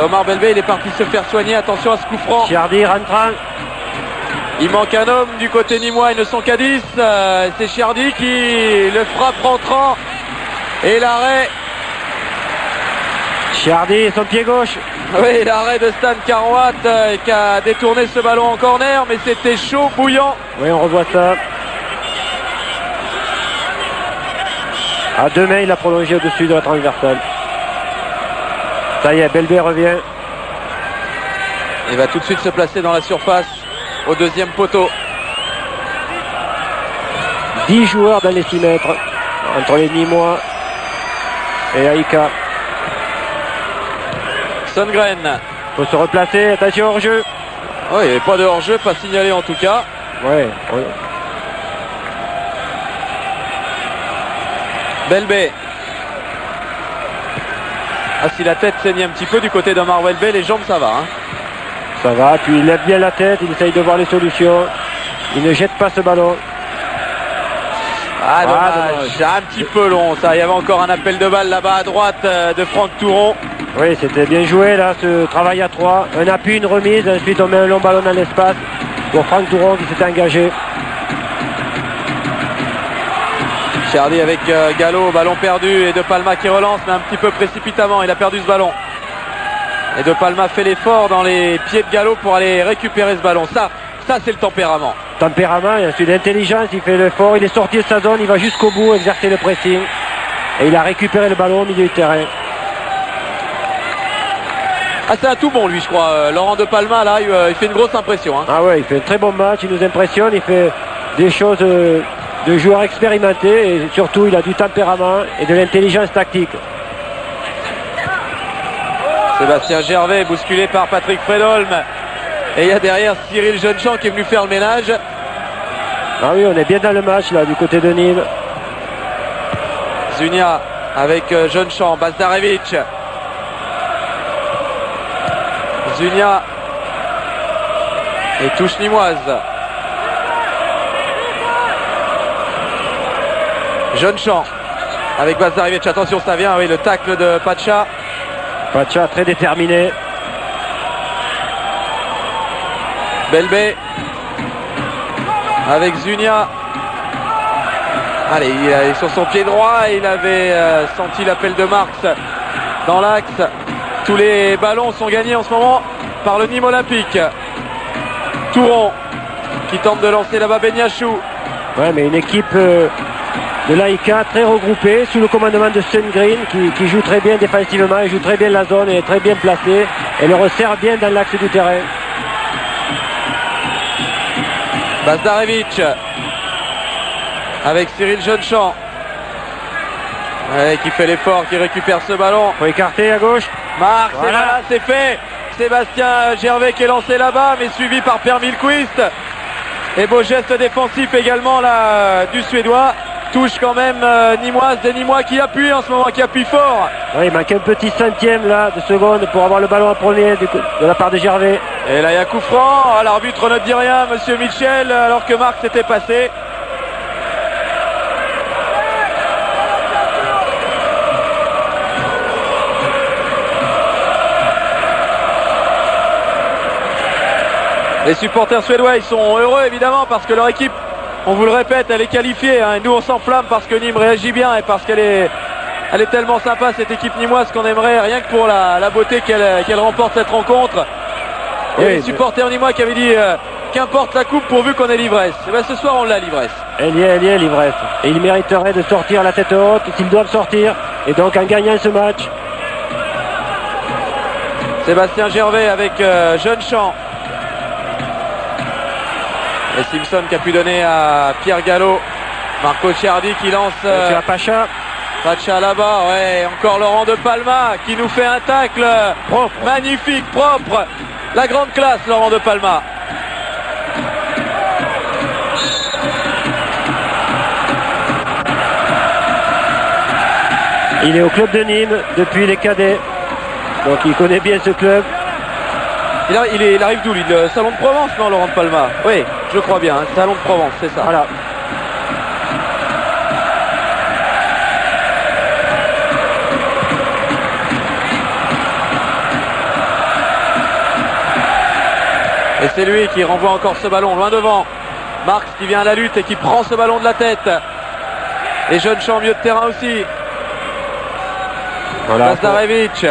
Omar Belbé, il est parti se faire soigner. Attention à ce coup franc. Chiardi rentrant. Il manque un homme du côté nîmois, ils ne sont qu'à 10. C'est Chiardi qui le frappe rentrant. Et l'arrêt. Chiardi, son pied gauche. Oui, l'arrêt de Stan Karouat qui a détourné ce ballon en corner, mais c'était chaud, bouillant. Oui, on revoit ça. À 2 mains, il a prolongé au-dessus de la transversale. Ça y est, Belbé revient. Il va tout de suite se placer dans la surface, au deuxième poteau. 10 joueurs dans les 6 mètres, entre les Nîmois et Aïka. Sundgren. Il faut se replacer, attention hors-jeu. Oh, il n'y avait pas de hors-jeu, pas signalé en tout cas. Ouais. Belbé. Si la tête saigne un petit peu du côté d'Omar Belbé, les jambes ça va. Ça va, puis il lève bien la tête, il essaye de voir les solutions. Il ne jette pas ce ballon. Dommage. Un petit peu long ça. Il y avait encore un appel de balle là-bas à droite de Franck Touron. Oui, c'était bien joué là, ce travail à 3. Un appui, une remise, ensuite on met un long ballon dans l'espace pour Franck Touron qui s'est engagé. Chiardi avec Gallo, ballon perdu et De Palma qui relance, mais un petit peu précipitamment. Il a perdu ce ballon. Et De Palma fait l'effort dans les pieds de Gallo pour aller récupérer ce ballon. Ça c'est le tempérament. Tempérament et ensuite l'intelligence, il fait l'effort, il est sorti de sa zone, il va jusqu'au bout exercer le pressing. et il a récupéré le ballon au milieu du terrain. Ah, c'est un tout bon lui, je crois. Laurent de Palma là, il fait une grosse impression, hein. Ah ouais, il fait un très bon match, il nous impressionne, il fait des choses de joueur expérimenté et surtout il a du tempérament et de l'intelligence tactique. Sébastien Gervais bousculé par Patrick Fredholm. Et il y a derrière Cyril Jeunechamp qui est venu faire le ménage. Ah oui, on est bien dans le match là du côté de Nîmes. Zunia avec Jeunechamp, Bazdarevic. Zunia et touche nîmoise. Jeunechamp avec Bazdarevic. Attention, ça vient, oui, le tacle de Pacha. Pacha très déterminé. Belbé avec Zunia. Allez, il est sur son pied droit. Il avait senti l'appel de Marx dans l'axe. Tous les ballons sont gagnés en ce moment par le Nîmes Olympique. Touron qui tente de lancer là-bas Beniachou. Ouais, mais une équipe de l'AIK très regroupée sous le commandement de Sundgren qui joue très bien défensivement, il joue très bien la zone, et est très bien placé et le resserre bien dans l'axe du terrain. Bazdarevic avec Cyril Jeunechamp, qui fait l'effort, qui récupère ce ballon. Faut écarter à gauche. Marc, voilà. voilà, c'est fait. Sébastien Gervais qui est lancé là-bas, mais suivi par Per Milquist. Et beau geste défensif également là du Suédois. Touche quand même Nîmoise, des Nîmois qui appuient en ce moment, qui appuient fort. Oui, il manque un petit centième là de seconde pour avoir le ballon en premier de la part de Gervais. Et là il y a coup franc. L'arbitre ne dit rien, monsieur Michel, alors que Marc s'était passé. Les supporters suédois, ils sont heureux évidemment parce que leur équipe, on vous le répète, elle est qualifiée, hein, et nous on s'enflamme parce que Nîmes réagit bien et parce qu'elle est tellement sympa cette équipe nîmoise qu'on aimerait rien que pour la beauté qu'elle remporte cette rencontre. Et oui, les supporters nîmois qui avaient dit qu'importe la coupe pourvu qu'on ait l'ivresse. Et bien ce soir on l'a l'ivresse. Elle y est l'ivresse. Et ils mériteraient de sortir la tête haute s'ils doivent sortir. Et donc en gagnant ce match. Sébastien Gervais avec Jeunechamp. Et Simpson qui a pu donner à Pierre Gallo. Marco Ciardi qui lance Pacha. Pacha là-bas, ouais, encore Laurent de Palma qui nous fait un tacle propre, magnifique, propre. La grande classe, Laurent de Palma. Il est au club de Nîmes depuis les cadets. Donc il connaît bien ce club. Il arrive d'où lui? Le Salon de Provence, non, Laurent de Palma? Oui, je crois bien, hein, Salon de Provence, c'est ça. Voilà. Et c'est lui qui renvoie encore ce ballon loin devant. Marx qui vient à la lutte et qui prend ce ballon de la tête. Et Jeunechamp au milieu de terrain aussi. Voilà. Bazdarevic.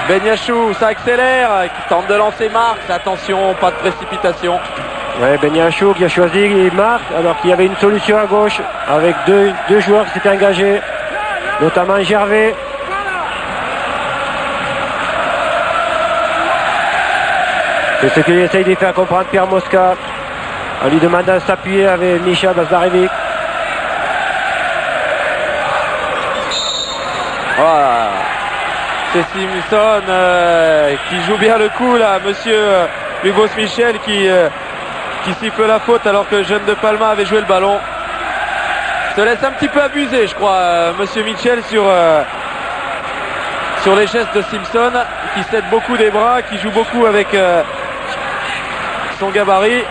Beniachou, ça accélère, qui tente de lancer Marx. Attention, pas de précipitation. Ouais, Beniachou qui a choisi Marx alors qu'il y avait une solution à gauche avec deux joueurs qui s'étaient engagés, notamment Gervais. C'est ce qu'il essaye de faire comprendre Pierre Mosca en lui demandant de s'appuyer avec Misha Bazdarevic. Voilà. C'est Simpson qui joue bien le coup là, monsieur Hugo Michel qui siffle la faute alors que Jeune de Palma avait joué le ballon. Se laisse un petit peu abuser, je crois, monsieur Michel sur les gestes de Simpson, qui cède beaucoup des bras, qui joue beaucoup avec son gabarit.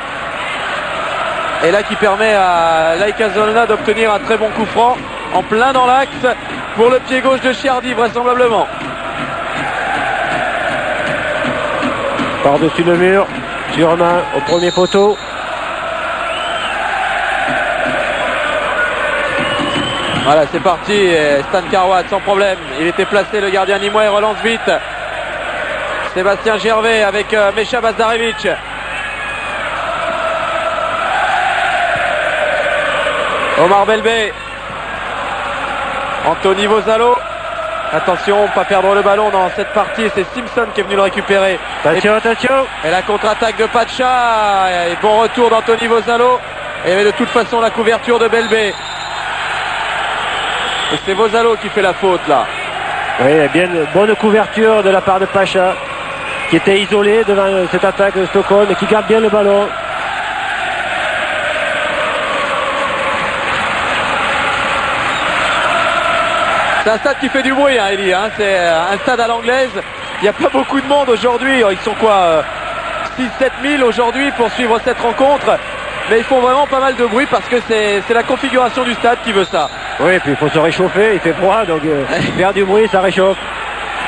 Et là qui permet à Laïka Zolna d'obtenir un très bon coup franc en plein dans l'axe pour le pied gauche de Ciardi vraisemblablement. Par-dessus le mur, sûrement au premier poteau. Voilà, c'est parti. Stan Carwatt sans problème. Il était placé, le gardien nîmois, et relance vite. Sébastien Gervais avec Misha Bazdarevic. Omar Belbé. Anthony Vosalo. Attention, pas perdre le ballon dans cette partie. C'est Simpson qui est venu le récupérer. Attention, attention. Et la contre-attaque de Pacha. Et bon retour d'Anthony Vosalo. Et de toute façon la couverture de Belbé. Et c'est Vosalo qui fait la faute là. Oui, bien bonne couverture de la part de Pacha, qui était isolé devant cette attaque de Stockholm et qui garde bien le ballon. C'est un stade qui fait du bruit, hein, Elie, hein. C'est un stade à l'anglaise. Il n'y a pas beaucoup de monde aujourd'hui. Ils sont quoi, 6-7 000 aujourd'hui pour suivre cette rencontre. Mais ils font vraiment pas mal de bruit parce que c'est la configuration du stade qui veut ça. Oui, puis il faut se réchauffer, il fait froid, donc faire du bruit, ça réchauffe.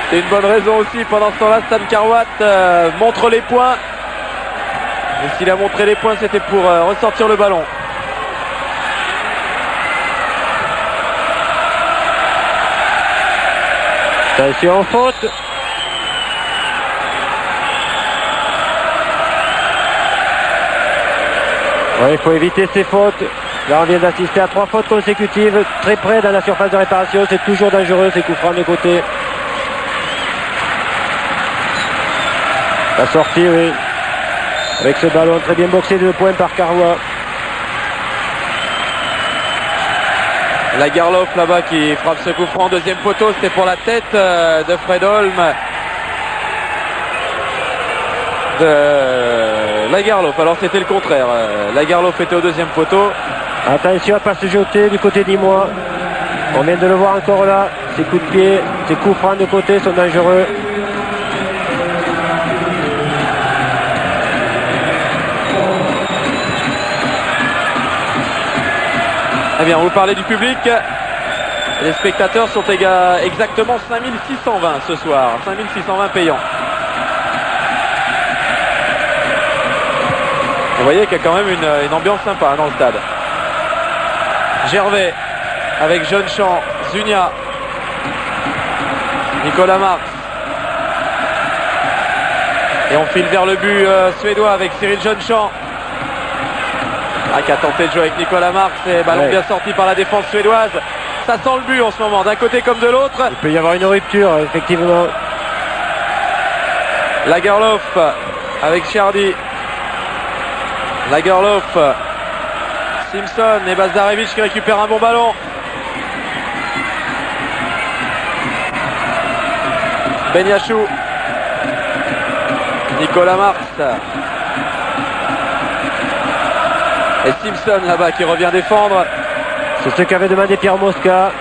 C'est une bonne raison aussi. Pendant ce temps-là, Stan Carwatt montre les points. Et s'il a montré les points, c'était pour ressortir le ballon. Attention, faute. Oui, il faut éviter ces fautes. Là, on vient d'assister à 3 fautes consécutives, très près dans la surface de réparation. C'est toujours dangereux, ces coups francs de côté. La sortie, oui. Avec ce ballon très bien boxé de points par Carwa. Lagerlof là-bas qui frappe ce coup franc. Deuxième poteau, c'était pour la tête de Fredholm. De Lagerlof. Alors c'était le contraire. Lagerlof était au deuxième poteau. Attention à ne pas se jeter du côté d'Imois. On vient de le voir encore là. Ses coups de pied, ses coups francs de côté sont dangereux. Eh bien, vous parlez du public. Les spectateurs sont exactement 5620 ce soir. 5620 payants. Vous voyez qu'il y a quand même une ambiance sympa dans le stade. Gervais avec Jeune-Champ, Zunia, Nicolas Marx. Et on file vers le but suédois avec Cyril Jeune-Champ. Qui a tenté de jouer avec Nicolas Marx. Et ballon bien sorti par la défense suédoise. Ça sent le but en ce moment, d'un côté comme de l'autre. Il peut y avoir une rupture, effectivement. Lagerlof avec Chiardi. Lagerlof, Simpson et Bazarevich qui récupèrent un bon ballon. Benyachou, Nicolas Marx et Simpson là-bas qui revient défendre. C'est ce qu'avait demandé Pierre Mosca,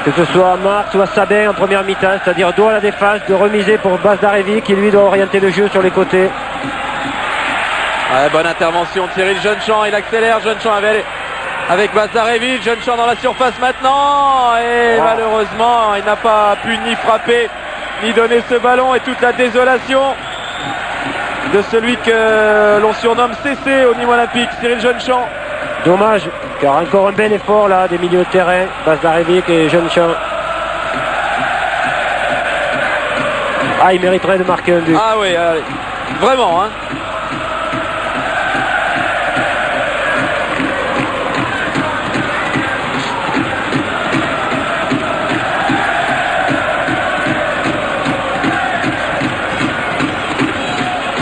que ce soit Marx ou à Sabin en première mi-temps, c'est-à-dire dos à la défense, de remiser pour Bazarevich qui lui doit orienter le jeu sur les côtés. Ouais, bonne intervention de Cyril Jeune-Champ, il accélère, Jeune-Champ avec Bazarevich, Jeune-Champ dans la surface maintenant et malheureusement il n'a pas pu ni frapper ni donner ce ballon et toute la désolation de celui que l'on surnomme CC au niveau olympique, Cyril Jeune-Champ. Dommage, car encore un bel effort là des milieux de terrain, Bazarevich et Jeune-Champ. Ah, il mériterait de marquer un but. Ah oui, vraiment, hein.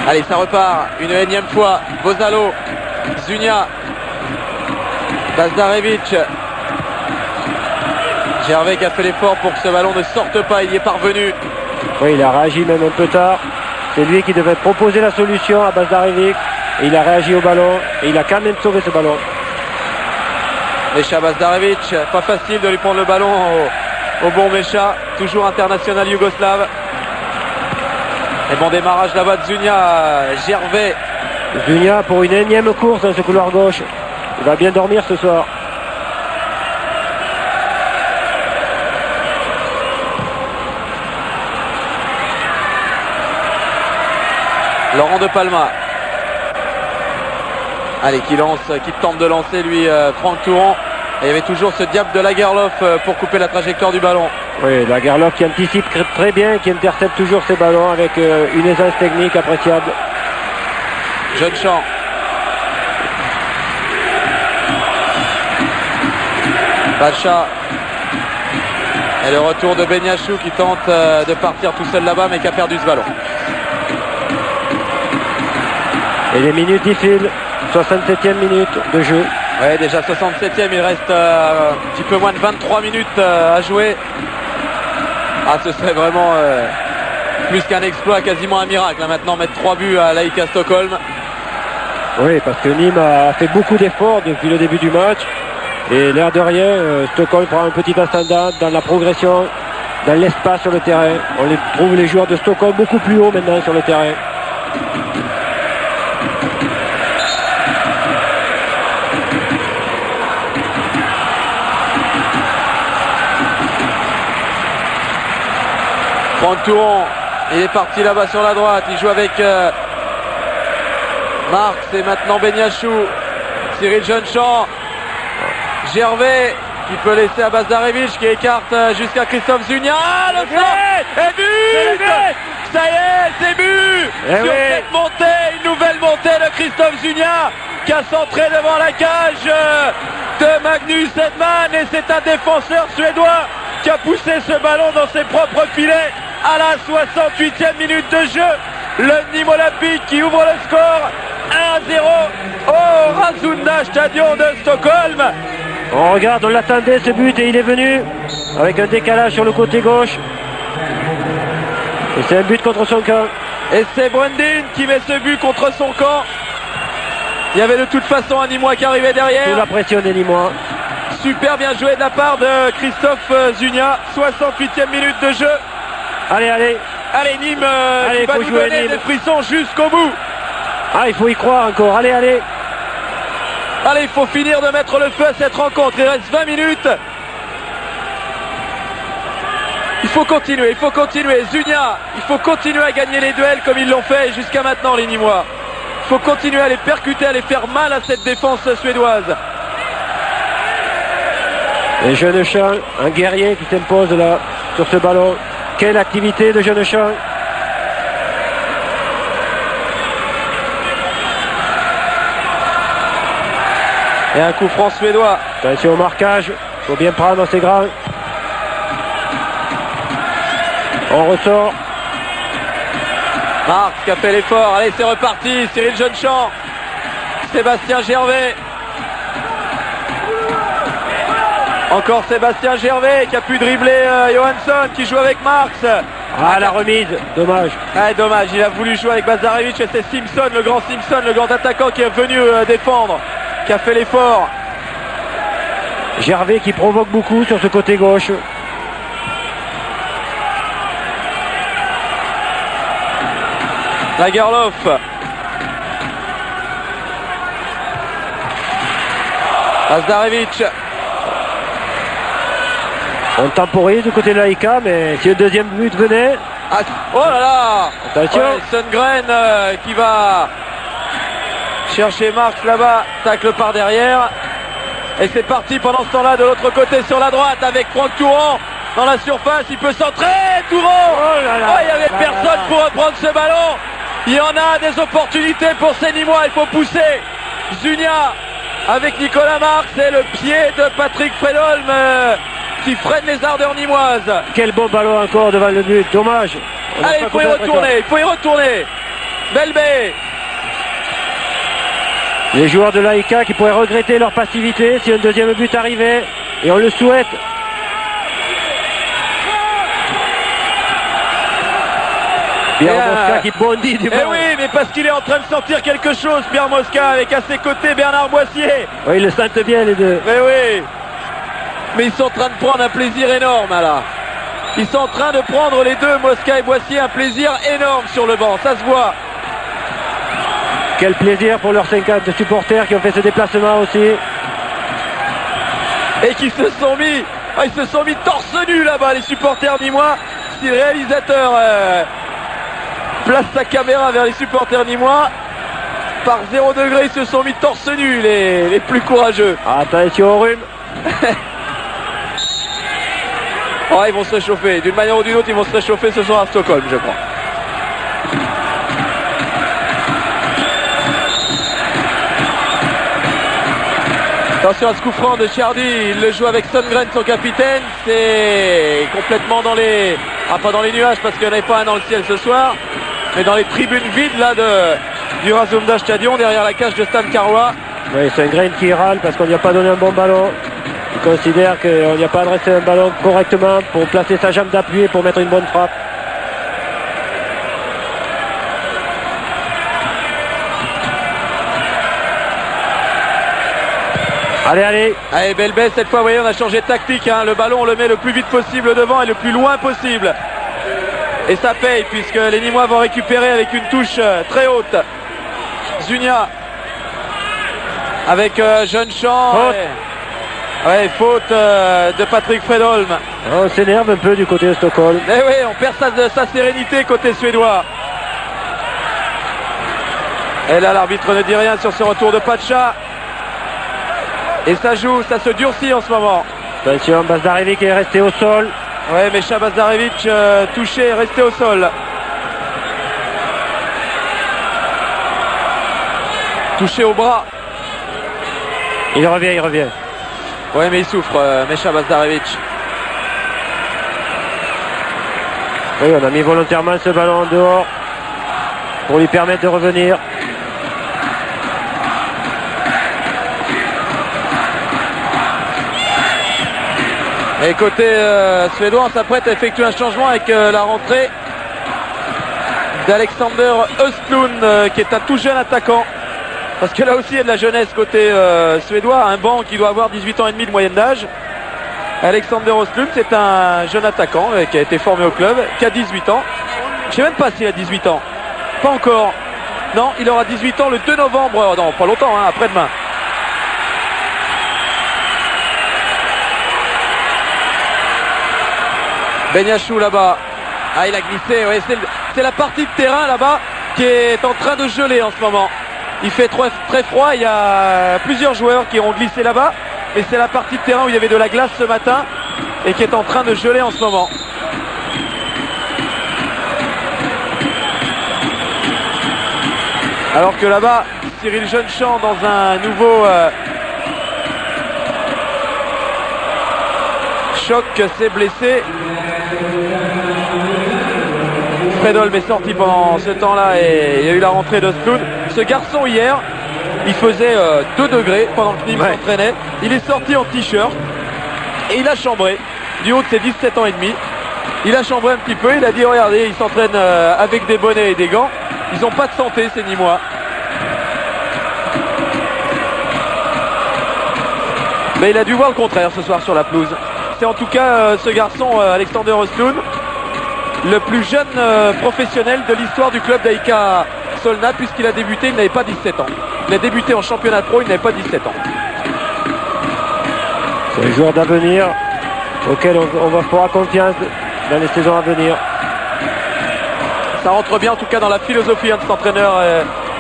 Allez, ça repart une énième fois. Vosalo, Zunia, Bazarevich. Gervais qui a fait l'effort pour que ce ballon ne sorte pas, il y est parvenu. Oui, il a réagi même un peu tard. C'est lui qui devait proposer la solution à Bazarevich. Et il a réagi au ballon et il a quand même sauvé ce ballon. Mecha Bazarevich, pas facile de lui prendre le ballon au bon Mecha, toujours international yougoslave. Et bon démarrage là-bas de Zunia, Gervais. Zunia pour une énième course dans ce couloir gauche. Il va bien dormir ce soir. Laurent de Palma. Allez, qui tente de lancer lui Franck Touron. Et il y avait toujours ce diable de Lagerlof pour couper la trajectoire du ballon. Oui, Lagerlof qui anticipe très bien, qui intercepte toujours ses ballons avec une aisance technique appréciable. Jeune-Champ. Pacha Et le retour de Benyachou qui tente de partir tout seul là-bas mais qui a perdu ce ballon. Et les minutes défilent. 67e minute de jeu. Ouais, déjà 67e, il reste un petit peu moins de 23 minutes à jouer. Ah, ce serait vraiment plus qu'un exploit, quasiment un miracle. Hein, maintenant, mettre 3 buts à l'AIK Stockholm. Oui, parce que Nîmes a fait beaucoup d'efforts depuis le début du match. Et l'air de rien, Stockholm prend un petit ascendant dans la progression, dans l'espace sur le terrain. On les trouve les joueurs de Stockholm beaucoup plus haut maintenant sur le terrain. Franck Touron, il est parti là-bas sur la droite, il joue avec Marx et maintenant Benyachou, Cyril Jeunechamp, Gervais qui peut laisser à Bazarevich qui écarte jusqu'à Christophe Zugna. Ah, le centre est but. Ça y est, c'est but sur cette montée, une nouvelle montée de Christophe Zugna qui a centré devant la cage de Magnus Edman et c'est un défenseur suédois qui a poussé ce ballon dans ses propres filets à la 68e minute de jeu. Le Nîmes Olympique qui ouvre le score 1-0 au Rasunda Stadion de Stockholm. On regarde, on l'attendait ce but et il est venu avec un décalage sur le côté gauche. Et c'est un but contre son camp. Et c'est Brundin qui met ce but contre son camp. Il y avait de toute façon un Nîmois qui arrivait derrière. Sous la pression des Nîmois. Super bien joué de la part de Christophe Zugna. 68e minute de jeu. Allez, allez. Allez, Nîmes qui va nous donner des frissons jusqu'au bout. Ah, il faut y croire encore. Allez, allez. Allez, il faut finir de mettre le feu à cette rencontre. Il reste 20 minutes. Il faut continuer, il faut continuer. Zugna, il faut continuer à gagner les duels comme ils l'ont fait jusqu'à maintenant, les Nîmois. Il faut continuer à les percuter, à les faire mal à cette défense suédoise. Et Jeunechamp, un guerrier qui s'impose là sur ce ballon. Quelle activité de Jeunechamp. Et un coup franc suédois. Attention au marquage, il faut bien prendre ces grands. On ressort. Marx qui a fait l'effort. Allez, c'est reparti. Cyril Jeunechamp. Sébastien Gervais. Encore Sébastien Gervais qui a pu dribbler Johansson qui joue avec Marx. Ah, la remise, dommage. Ah, dommage, il a voulu jouer avec Bazarevich et c'est Simpson, le grand attaquant qui est venu défendre, qui a fait l'effort. Gervais qui provoque beaucoup sur ce côté gauche. Lagerlof. Bazarevich. On temporise du côté de l'AIK, mais si le deuxième but venait... Ah, oh là là. Attention. Ouais, Sundgren qui va chercher Marx là-bas, tacle par derrière. Et c'est parti pendant ce temps-là de l'autre côté sur la droite avec Franck Touron dans la surface. Il peut centrer, Touron. Oh là là. Oh, il n'y avait personne pour reprendre ce ballon. Il y en a des opportunités pour ces Nîmois. Il faut pousser. Zugna avec Nicolas Marx et le pied de Patrick Fredholm qui freine les ardeurs nîmoises. Quel bon ballon encore devant le but, dommage. Allez, il faut y retourner, Belbé. Les joueurs de l'AIK qui pourraient regretter leur passivité si un deuxième but arrivait, et on le souhaite. Pierre Mosca qui bondit du ballon. Eh oui, mais parce qu'il est en train de sentir quelque chose, Pierre Mosca, avec à ses côtés Bernard Boissier. Oui, ils le sentent bien les deux. Mais oui. Mais ils sont en train de prendre un plaisir énorme là. Ils sont en train de prendre les deux, Mosca et Boissier, un plaisir énorme sur le banc, ça se voit. Quel plaisir pour leurs 50 supporters qui ont fait ce déplacement aussi. Et qui se sont mis, ils se sont mis torse nu là-bas, les supporters nîmois. Si le réalisateur place sa caméra vers les supporters nîmois, par 0 degré, ils se sont mis torse nu, les plus courageux. Attention au rhume. Oh, ils vont se réchauffer. D'une manière ou d'une autre, ils vont se réchauffer ce soir à Stockholm, je crois. Attention à ce coup franc de Chiardi, il le joue avec Sundgren, son capitaine. C'est complètement dans les... Ah, pas dans les nuages parce qu'il n'y en avait pas un dans le ciel ce soir, mais dans les tribunes vides là du Razumda Stadion, derrière la cage de Stan Carrois. Oui, Sundgren qui râle parce qu'on n'y a pas donné un bon ballon. Il considère qu'on n'y a pas adressé un ballon correctement pour placer sa jambe d'appui et pour mettre une bonne frappe. Allez. Allez, belle baisse cette fois, vous voyez, on a changé de tactique. Hein. Le ballon, on le met le plus vite possible devant et le plus loin possible. Et ça paye puisque les Nîmois vont récupérer avec une touche très haute. Zuniga avec Jeune-Champ. Ouais, faute de Patrick Fredholm. On s'énerve un peu du côté de Stockholm. Eh oui, on perd sa sérénité côté suédois. Et là, l'arbitre ne dit rien sur ce retour de Pacha. Et ça joue, ça se durcit en ce moment. Attention, Bazdarevic est resté au sol. Ouais, mais Bazdarevic touché et resté au sol. Touché au bras. Il revient. Ouais, mais il souffre, Mesha Bazdarevic. Oui, on a mis volontairement ce ballon en dehors pour lui permettre de revenir. Et côté suédois, on s'apprête à effectuer un changement avec la rentrée d'Alexander Östlund, qui est un tout jeune attaquant. Parce que là aussi, il y a de la jeunesse côté suédois, un banc qui doit avoir 18 ans et demi de moyenne d'âge. Alexander Östlund, c'est un jeune attaquant qui a été formé au club, qui a 18 ans. Je ne sais même pas s'il a 18 ans. Pas encore. Non, il aura 18 ans le 2 novembre. Non, pas longtemps, hein, après-demain. Benyachou là-bas. Ah, il a glissé. Ouais, c'est la partie de terrain là-bas qui est en train de geler en ce moment. Il fait très froid. Il y a plusieurs joueurs qui ont glissé là-bas. Mais c'est la partie de terrain où il y avait de la glace ce matin et qui est en train de geler en ce moment. Alors que là-bas, Cyril Jeune-Champ dans un nouveau choc s'est blessé. Fredholm est sorti pendant ce temps-là et il y a eu la rentrée de Östlund. Ce garçon hier, il faisait 2 degrés pendant que Nîmes s'entraînait. Il est sorti en t-shirt et il a chambré du haut de ses 17 ans et demi. Il a chambré un petit peu, il a dit regardez, ils s'entraînent avec des bonnets et des gants. Ils n'ont pas de santé ces Nîmois. Mais il a dû voir le contraire ce soir sur la pelouse. C'est en tout cas ce garçon, Alexander Östlund, le plus jeune professionnel de l'histoire du club d'Aïka Solna, puisqu'il a débuté, il n'avait pas 17 ans. Il a débuté en championnat pro, il n'avait pas 17 ans. C'est un joueur d'avenir auquel on va faire confiance dans les saisons à venir. Ça rentre bien en tout cas dans la philosophie de cet entraîneur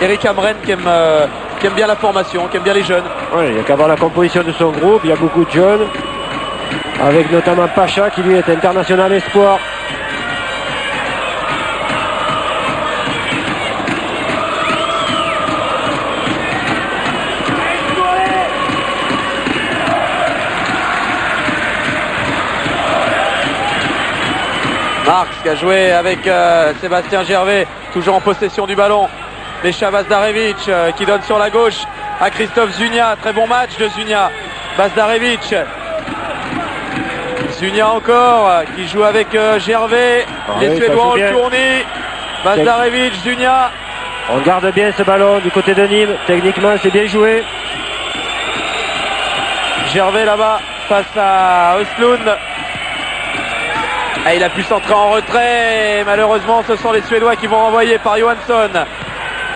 Eric Amren qui aime bien la formation, qui aime bien les jeunes. Oui, il n'y a qu'à voir la composition de son groupe, il y a beaucoup de jeunes, avec notamment Pacha qui lui est international espoir. Marx qui a joué avec Sébastien Gervais, toujours en possession du ballon. Mesha Bazdarevic qui donne sur la gauche à Christophe Zuniga. Très bon match de Zuniga. Bazdarevic. Zuniga encore qui joue avec Gervais. Les Suédois ont le tourné. Bazdarevic, Zuniga. On garde bien ce ballon du côté de Nîmes. Techniquement, c'est bien joué. Gervais là-bas face à Östlund. Ah, il a pu s'entrer en retrait. Malheureusement, ce sont les Suédois qui vont renvoyer par Johansson.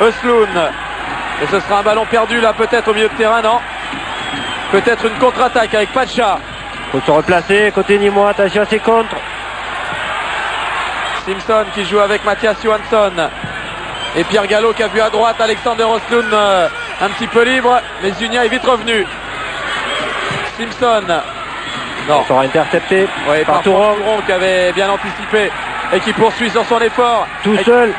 Östlund. Et ce sera un ballon perdu là, peut-être au milieu de terrain, non? Peut-être une contre-attaque avec Pacha. Il faut se replacer. Côté Nîmois, attention à ses contres. Simpson qui joue avec Mathias Johansson. Et Pierre Gallo qui a vu à droite Alexander Östlund un petit peu libre. Mais Zuniga est vite revenu. Simpson. Non. Il sera intercepté par Touron qui avait bien anticipé et qui poursuit sur son effort. Tout seul.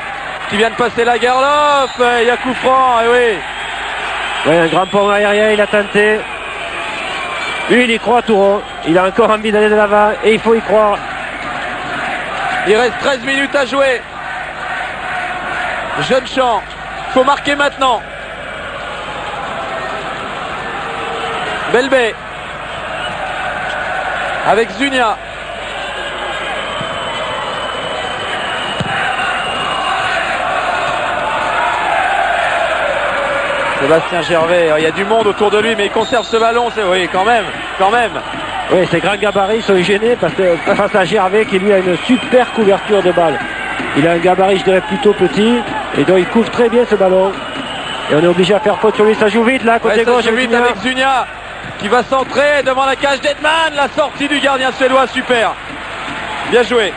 Qui vient de passer la Garloff. Il y a coup franc, et oui. Oui, un grand pont aérien, il a tenté. Lui, il y croit, Touron. Il a encore envie d'aller de l'avant et il faut y croire. Il reste 13 minutes à jouer. Jeune-Champ, faut marquer maintenant. Belbé avec Zunia. Sébastien Gervais, il y a du monde autour de lui, mais il conserve ce ballon. Oui, quand même. Oui, ces grands gabarits sont gênés parce que face à Gervais qui lui a une super couverture de balle. Il a un gabarit, je dirais, plutôt petit et donc il couvre très bien ce ballon. Et on est obligé à faire faute sur lui. Ça joue vite là, côté gauche. Ça joue vite avec Zunia qui va centrer devant la cage d'Edman. La sortie du gardien suédois, super. Bien joué.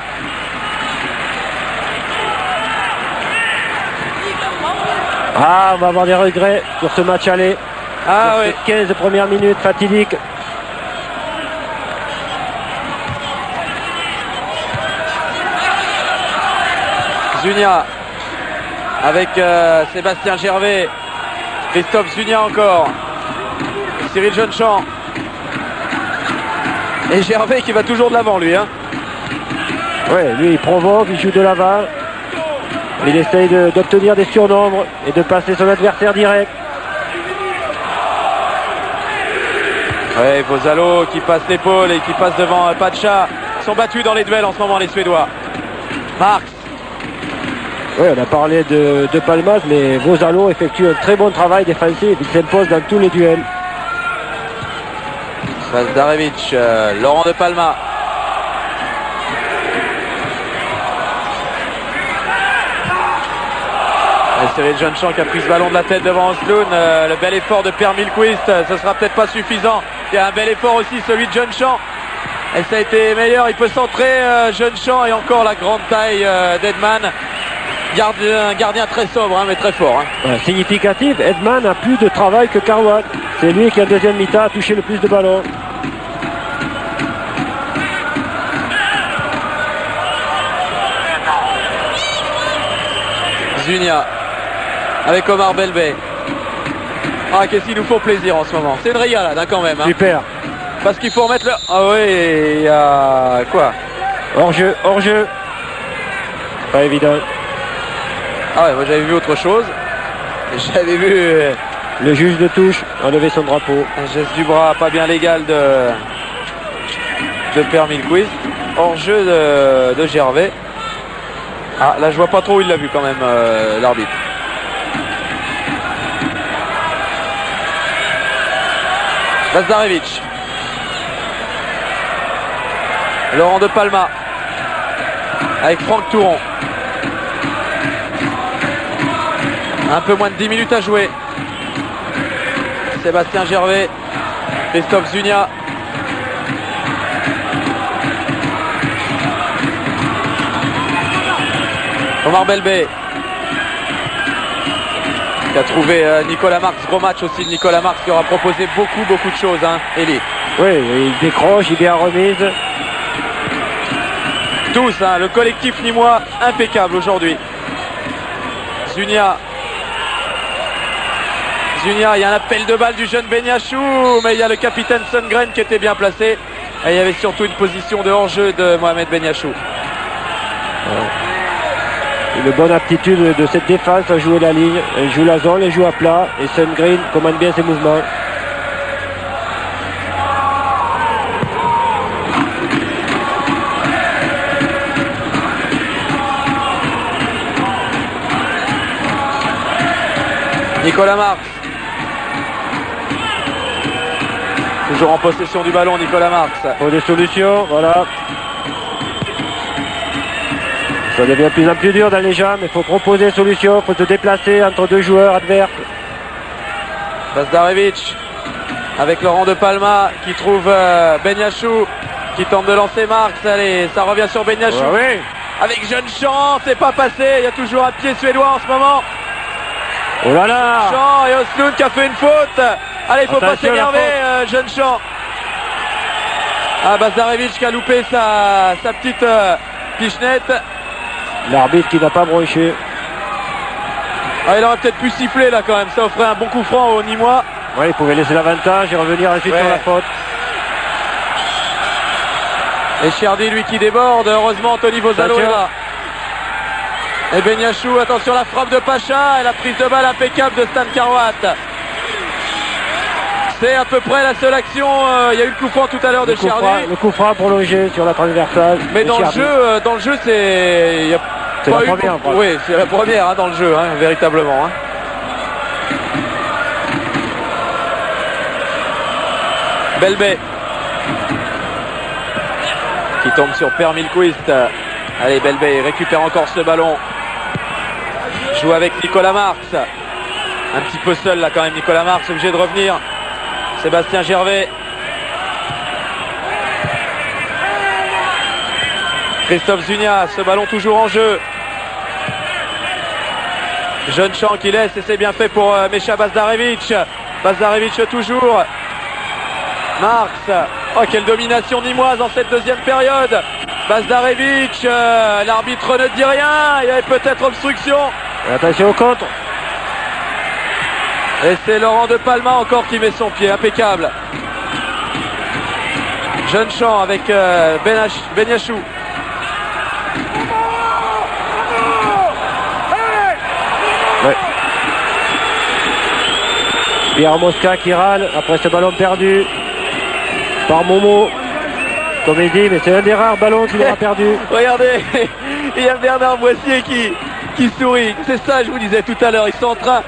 Ah, on va avoir des regrets sur ce match aller. Ah oui. 15 premières minutes fatidiques. Zunia avec Sébastien Gervais, Christophe Zunia encore, Cyril Jeune-Champ et Gervais qui va toujours de l'avant lui. Ouais, lui il provoque, il joue de l'avant, il essaye d'obtenir des surnombres et de passer son adversaire direct. Ouais, Vosalo qui passe l'épaule et qui passe devant Pacha. Ils sont battus dans les duels en ce moment les Suédois. Marx. Oui, on a parlé de Palmas, mais Vosalo effectue un très bon travail défensif. Il s'impose dans tous les duels. Bazdarevic, Laurent de Palma. Cyril Jeune-Champ qui a pris ce ballon de la tête devant Osloon. Le bel effort de Per Milquist, ce sera peut-être pas suffisant. Il y a un bel effort aussi, celui de Jeune-Champ. Et ça a été meilleur, il peut centrer Jeune-Champ et encore la grande taille d'Edman. Un gardien très sobre, mais très fort. Ouais, significatif, Edman a plus de travail que Carwan. C'est lui qui en deuxième mi-temps a touché le plus de ballons. Zunia avec Omar Belbé. Ah, qu'est-ce qu'ils nous font plaisir en ce moment. C'est une régalade quand même. Super. Parce qu'il faut remettre le... Ah oui, il y a quoi? Hors-jeu. Pas évident. Ah ouais, moi j'avais vu autre chose. J'avais vu... Le juge de touche a levé son drapeau. Un geste du bras pas bien légal de Per Milquist. Hors-jeu de Gervais. Ah, là je vois pas trop où il l'a vu quand même, l'arbitre. Bazdarevic. Laurent de Palma. Avec Franck Touron. Un peu moins de 10 minutes à jouer. Sébastien Gervais. Christophe Zunia. Omar Belbé qui a trouvé Nicolas Marx. Gros match aussi de Nicolas Marx qui aura proposé beaucoup de choses, Elie. Oui, il décroche, il est en remise. Tous, le collectif nîmois impeccable aujourd'hui. Zunia, il y a un appel de balle du jeune Benyachou, mais il y a le capitaine Sundgren qui était bien placé. Et il y avait surtout une position de hors-jeu de Mohamed Benyachou. Une bonne aptitude de cette défense à jouer la ligne. Elle joue la zone, elle joue à plat. Et Sundgren commande bien ses mouvements. Nicolas Marx. Toujours en possession du ballon, Nicolas Marx. Pour des solutions, voilà. Ça devient de plus en plus dur dans les jambes. Il faut proposer des solutions. Il faut se déplacer entre deux joueurs adverses. Bazdarevic avec Laurent de Palma qui trouve Benyachou qui tente de lancer Marx. Allez, ça revient sur Benyachou. Ouais, oui. Avec Jeune-Champ, c'est pas passé. Il y a toujours un pied suédois en ce moment. Oh là là! Champ et Osloon qui a fait une faute. Allez, il faut pas s'énerver, Jeune-Champ. Ah, Bazdarevic qui a loupé sa petite pichenette. L'arbitre qui n'a pas bronché. Ah, il aurait peut-être pu siffler là quand même. Ça offrait un bon coup franc au Nîmois. Oui, il pouvait laisser l'avantage et revenir ensuite sur la faute. Et Cherdy, lui, qui déborde. Heureusement, Anthony Vosalo est là. Et Beniachou, attention, la frappe de Pacha et la prise de balle impeccable de Stan Karouat. C'est à peu près la seule action. Il y a eu le coup franc tout à l'heure de Cherdy. Le coup franc prolongé sur la transversale. Mais dans le jeu, c'est... C'est la première. Oui, c'est la première hein, dans le jeu, hein, véritablement. Hein. Belbé qui tombe sur Per Milquist. Allez, Belbé récupère encore ce ballon. Joue avec Nicolas Marx. Un petit peu seul là quand même, Nicolas Marx, obligé de revenir. Sébastien Gervais. Christophe Zuniat, ce ballon toujours en jeu. Jeune Champ qui laisse et c'est bien fait pour Mecha Bazdarevic. Bazdarevic toujours. Marx. Oh, quelle domination nîmoise dans cette deuxième période. Bazdarevic, l'arbitre ne dit rien. Il y avait peut-être obstruction. Et attention au contre. Et c'est Laurent de Palma encore qui met son pied. Impeccable. Jeune Champ avec Beniachou. Ouais. Pierre Mosca qui râle après ce ballon perdu par Momo. Comme il dit, mais c'est un des rares ballons qu'il aura perdu. Regardez, il y a Bernard Boissier qui sourit. C'est ça, je vous disais tout à l'heure, ils sont en train...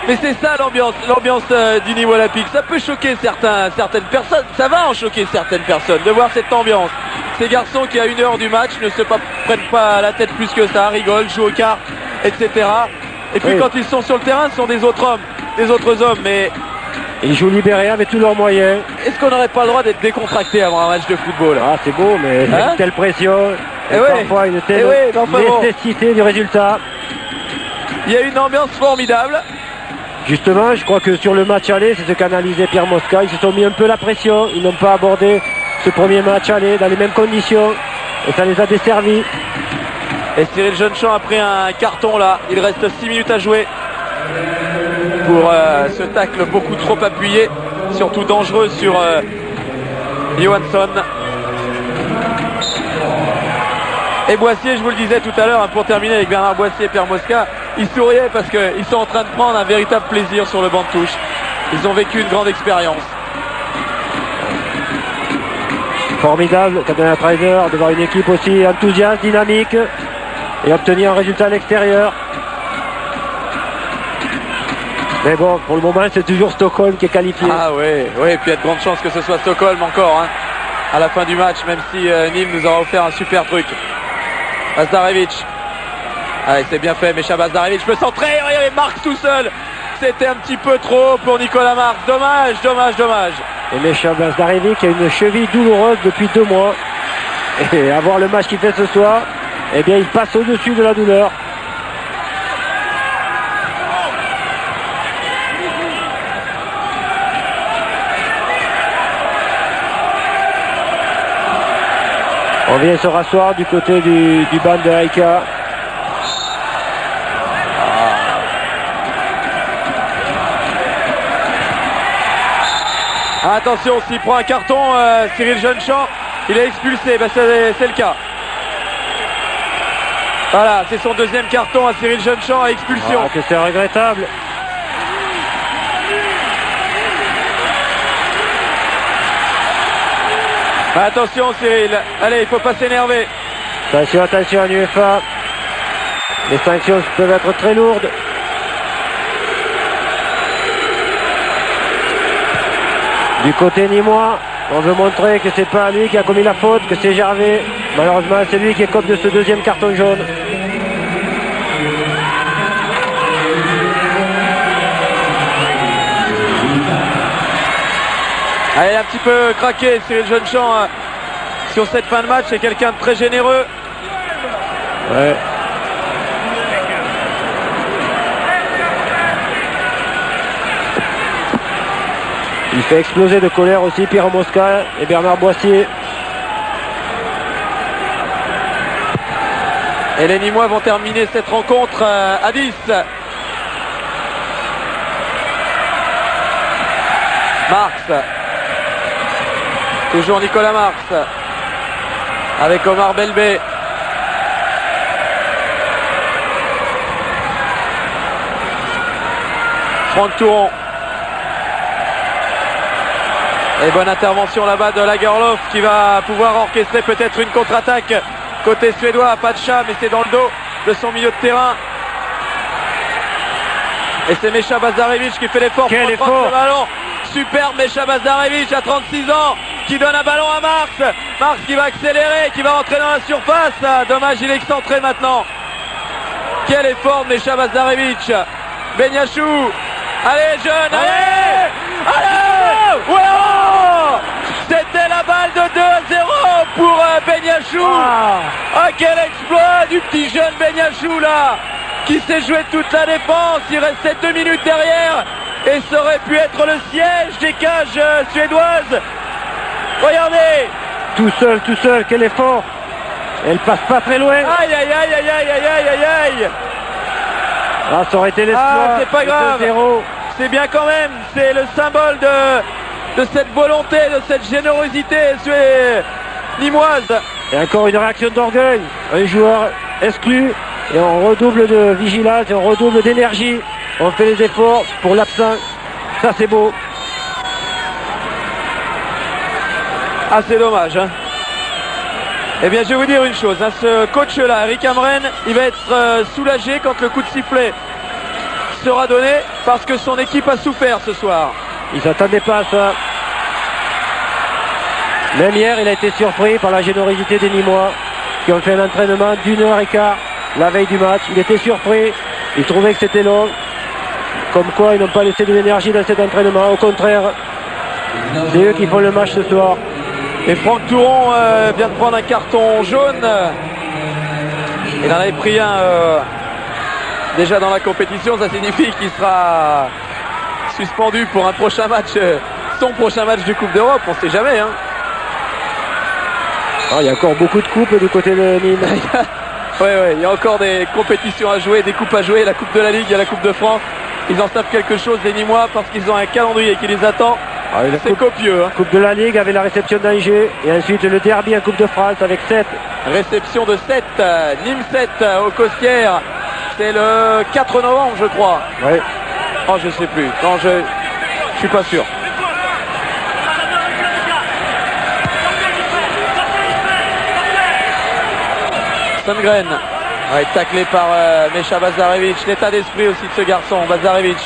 Mais c'est ça l'ambiance du niveau olympique. Ça peut choquer certaines personnes, ça va en choquer certaines personnes de voir cette ambiance. Ces garçons qui à 1 heure du match ne se prennent pas la tête plus que ça, rigolent, jouent aux cartes, etc. Et puis quand ils sont sur le terrain, ce sont des autres hommes, mais... Ils jouent libérés avec tous leurs moyens. Est-ce qu'on n'aurait pas le droit d'être décontracté avant un match de football? Ah, c'est beau, mais hein? Une telle pression, et parfois une telle nécessité du résultat. Il y a une ambiance formidable. Justement, je crois que sur le match aller, c'est ce qu'analysait Pierre Mosca. Ils se sont mis un peu la pression. Ils n'ont pas abordé ce premier match aller dans les mêmes conditions. Et ça les a desservis. Et Cyril Jeunechamp a pris un carton là. Il reste 6 minutes à jouer pour ce tacle beaucoup trop appuyé, surtout dangereux sur Johansson. Et Boissier, je vous le disais tout à l'heure, hein, pour terminer avec Bernard Boissier et Pierre Mosca, ils souriaient parce qu'ils sont en train de prendre un véritable plaisir sur le banc de touche. Ils ont vécu une grande expérience. Formidable, comme un entraîneur, de voir une équipe aussi enthousiaste, dynamique et obtenir un résultat à l'extérieur. Mais bon, pour le moment, c'est toujours Stockholm qui est qualifié. Ah oui, et puis il y a de grandes chances que ce soit Stockholm encore, hein, à la fin du match, même si Nîmes nous aura offert un super truc. Bazdarevic. Allez, c'est bien fait, Mecha Bazdarevic peut centrer, regardez, Marx tout seul. C'était un petit peu trop pour Nicolas Marx. Dommage. Et Mecha Bazdarevic a une cheville douloureuse depuis 2 mois. Et à voir le match qu'il fait ce soir, eh bien, il passe au-dessus de la douleur. On vient se rasseoir du côté du banc de Haïka. Attention, s'il prend un carton, Cyril Jeunechamp, il est expulsé, ben c'est le cas. Voilà, c'est son deuxième carton à Cyril Jeunechamp à expulsion. Que c'est regrettable. Attention Cyril, allez, il faut pas s'énerver. Attention à l'UEFA. Les sanctions peuvent être très lourdes. Du côté nîmois, on veut montrer que c'est pas lui qui a commis la faute, que c'est Gervais. Malheureusement, c'est lui qui écope de ce deuxième carton jaune. Allez, un petit peu craqué Cyril Jeunechamp sur cette fin de match, c'est quelqu'un de très généreux. Ouais. Il fait exploser de colère aussi Pierre Mosca et Bernard Boissier. Et les Nîmois vont terminer cette rencontre à 10. Marx. Toujours Nicolas Marx. avec Omar Belbé. Franck Touron. Et bonne intervention là-bas de Lagerlof qui va pouvoir orchestrer peut-être une contre-attaque côté suédois. Pas de chat, mais c'est dans le dos de son milieu de terrain. Et c'est Mecha Bazarevic qui fait l'effort pour prendre le ballon. Super Mecha Bazarevic à 36 ans qui donne un ballon à Marx. Marx qui va accélérer, qui va entrer dans la surface. Dommage, il est excentré maintenant. Quel effort de Mecha Bazarevic. Benyachou. Allez jeune, allez, allez, wow, c'était la balle de 2-0 pour Benyachou. Ah, quel exploit du petit jeune Benyachou là, qui s'est joué toute la défense. Il restait 2 minutes derrière et ça aurait pu être le siège des cages suédoises. Regardez. Tout seul, quel effort. Elle passe pas très loin. Aïe, aïe, aïe, aïe, aïe, aïe, aïe, aïe. Ah, ça aurait été l'exploit. Ah, c'est pas grave. C'est bien quand même. C'est le symbole de cette volonté, de cette générosité limoise. Et encore une réaction d'orgueil. Un joueur exclu. Et on redouble de vigilance, et on redouble d'énergie. On fait les efforts pour l'absent. Ça, c'est beau. Ah, c'est dommage. Hein. Eh bien, je vais vous dire une chose. Hein, ce coach-là, Eric Hamren, il va être soulagé quand le coup de sifflet sera donné parce que son équipe a souffert ce soir. Il ne s'attendait pas à ça. Même hier, il a été surpris par la générosité des Nîmois qui ont fait un entraînement d'1h15 la veille du match. Il était surpris. Il trouvait que c'était long. Comme quoi, ils n'ont pas laissé de l'énergie dans cet entraînement. Au contraire, c'est eux qui font le match ce soir. Et Franck Touron vient de prendre un carton jaune. Il en avait pris un déjà dans la compétition. Ça signifie qu'il sera suspendu pour un prochain match, son prochain match du Coupe d'Europe. On ne sait jamais. Hein. Ah, il y a encore beaucoup de coupes du côté de Nîmes. Oui, il y a encore des compétitions à jouer, des coupes à jouer. La Coupe de la Ligue, il y a la Coupe de France. Ils en savent quelque chose, les Nîmois, parce qu'ils ont un calendrier qui les attend. Ah, c'est copieux. Hein. Coupe de la Ligue avec la réception d'Angers. Et ensuite le derby en Coupe de France avec 7. Réception de 7. Nîmes 7 au Costières. C'est le 4 novembre, je crois. Oui. Oh, je sais plus. Non, je suis pas sûr. Sundgren. Ouais, taclé par Mecha Bazarevic. L'état d'esprit aussi de ce garçon, Bazarevic.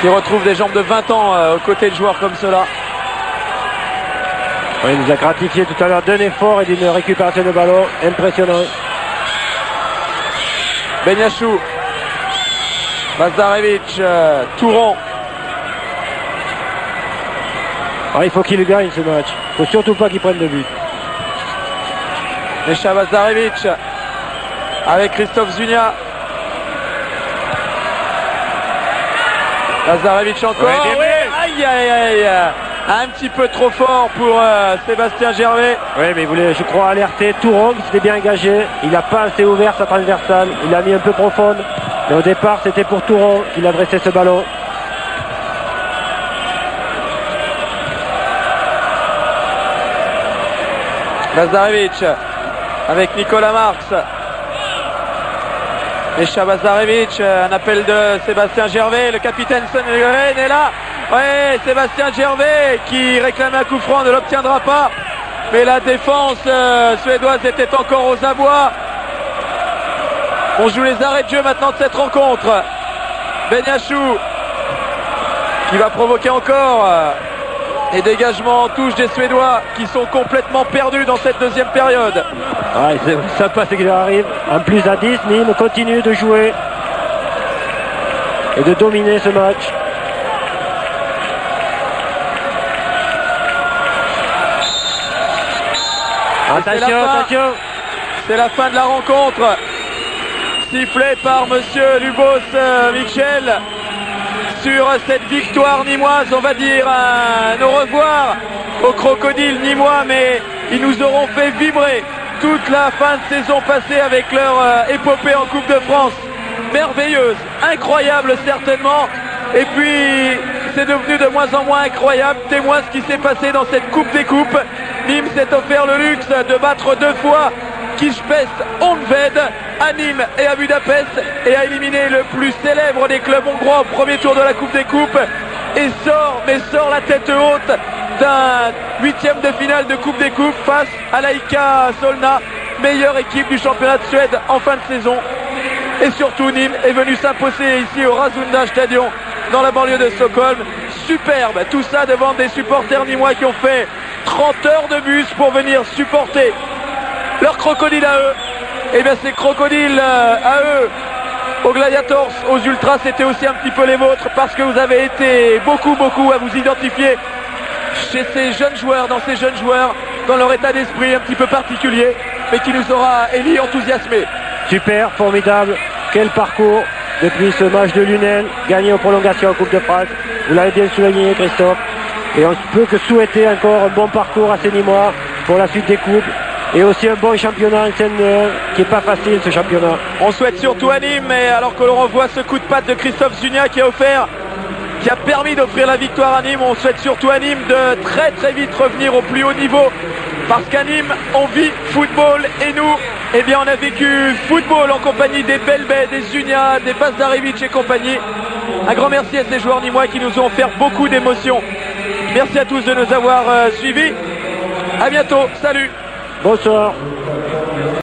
Qui retrouve des jambes de 20 ans aux côtés de joueurs comme cela. Oui, il nous a gratifié tout à l'heure d'un effort et d'une récupération de ballon impressionnant. Benyachou. Bazarevic. Touron. Ah, il faut qu'il gagne ce match. Il ne faut surtout pas qu'il prenne de but. Mecha Bazarevic avec Christophe Zunia. Bazarevic encore. Ouais, oui. Aïe, aïe, aïe. Un petit peu trop fort pour Sébastien Gervais. Oui, mais il voulait, je crois, alerter Touron qui s'était bien engagé. Il n'a pas assez ouvert sa transversale. Il l'a mis un peu profonde. Mais au départ, c'était pour Touron qu'il adressait ce ballon. Bazarevic avec Nicolas Marx. Mecha Bazarevic, un appel de Sébastien Gervais, le capitaine Sundgren est là. Ouais, Sébastien Gervais qui réclame un coup franc ne l'obtiendra pas. Mais la défense suédoise était encore aux abois. On joue les arrêts de jeu maintenant de cette rencontre. Benyachou qui va provoquer encore les dégagements en touche des Suédois qui sont complètement perdus dans cette deuxième période. Ouais, c'est sympa ce qui leur arrive. En plus à 10, Nîmes continue de jouer et de dominer ce match. Attention. C'est la fin de la rencontre. Sifflé par monsieur Lubos Michel sur cette victoire nîmoise. On va dire au revoir aux crocodiles nîmois, mais ils nous auront fait vibrer toute la fin de saison passée avec leur épopée en Coupe de France. Merveilleuse, incroyable certainement. Et puis c'est devenu de moins en moins incroyable. Témoin ce qui s'est passé dans cette Coupe des Coupes. Nîmes s'est offert le luxe de battre 2 fois Kishpest Honvéd à Nîmes et à Budapest et a éliminé le plus célèbre des clubs hongrois au premier tour de la Coupe des Coupes et sort la tête haute d'un 8e de finale de Coupe des Coupes face à l'Aïka Solna, meilleure équipe du championnat de Suède en fin de saison. Et surtout Nîmes est venu s'imposer ici au Rasunda Stadion dans la banlieue de Stockholm. Superbe, tout ça devant des supporters nîmois qui ont fait 30 heures de bus pour venir supporter leurs crocodiles à eux. Et bien ces crocodiles à eux, aux Gladiators, aux Ultras, c'était aussi un petit peu les vôtres parce que vous avez été beaucoup à vous identifier chez ces jeunes joueurs, dans leur état d'esprit un petit peu particulier, mais qui nous aura, Elie, enthousiasmé. Super, formidable, quel parcours depuis ce match de Lunen, gagné en prolongation en Coupe de France. Vous l'avez bien souligné, Christophe, et on ne peut que souhaiter encore un bon parcours à ces Nîmois pour la suite des coupes. Et aussi un bon championnat en scène qui n'est pas facile, ce championnat. On souhaite surtout à Nîmes, mais alors que l'on revoit ce coup de patte de Christophe Zunia qui a permis d'offrir la victoire à Nîmes, on souhaite surtout à Nîmes de très vite revenir au plus haut niveau. Parce qu'à Nîmes, on vit football et nous, eh bien on a vécu football en compagnie des Belbet, des Zunia, des Bazdarevic et compagnie. Un grand merci à ces joueurs nîmois qui nous ont offert beaucoup d'émotions. Merci à tous de nous avoir suivis. À bientôt, salut. Bonsoir.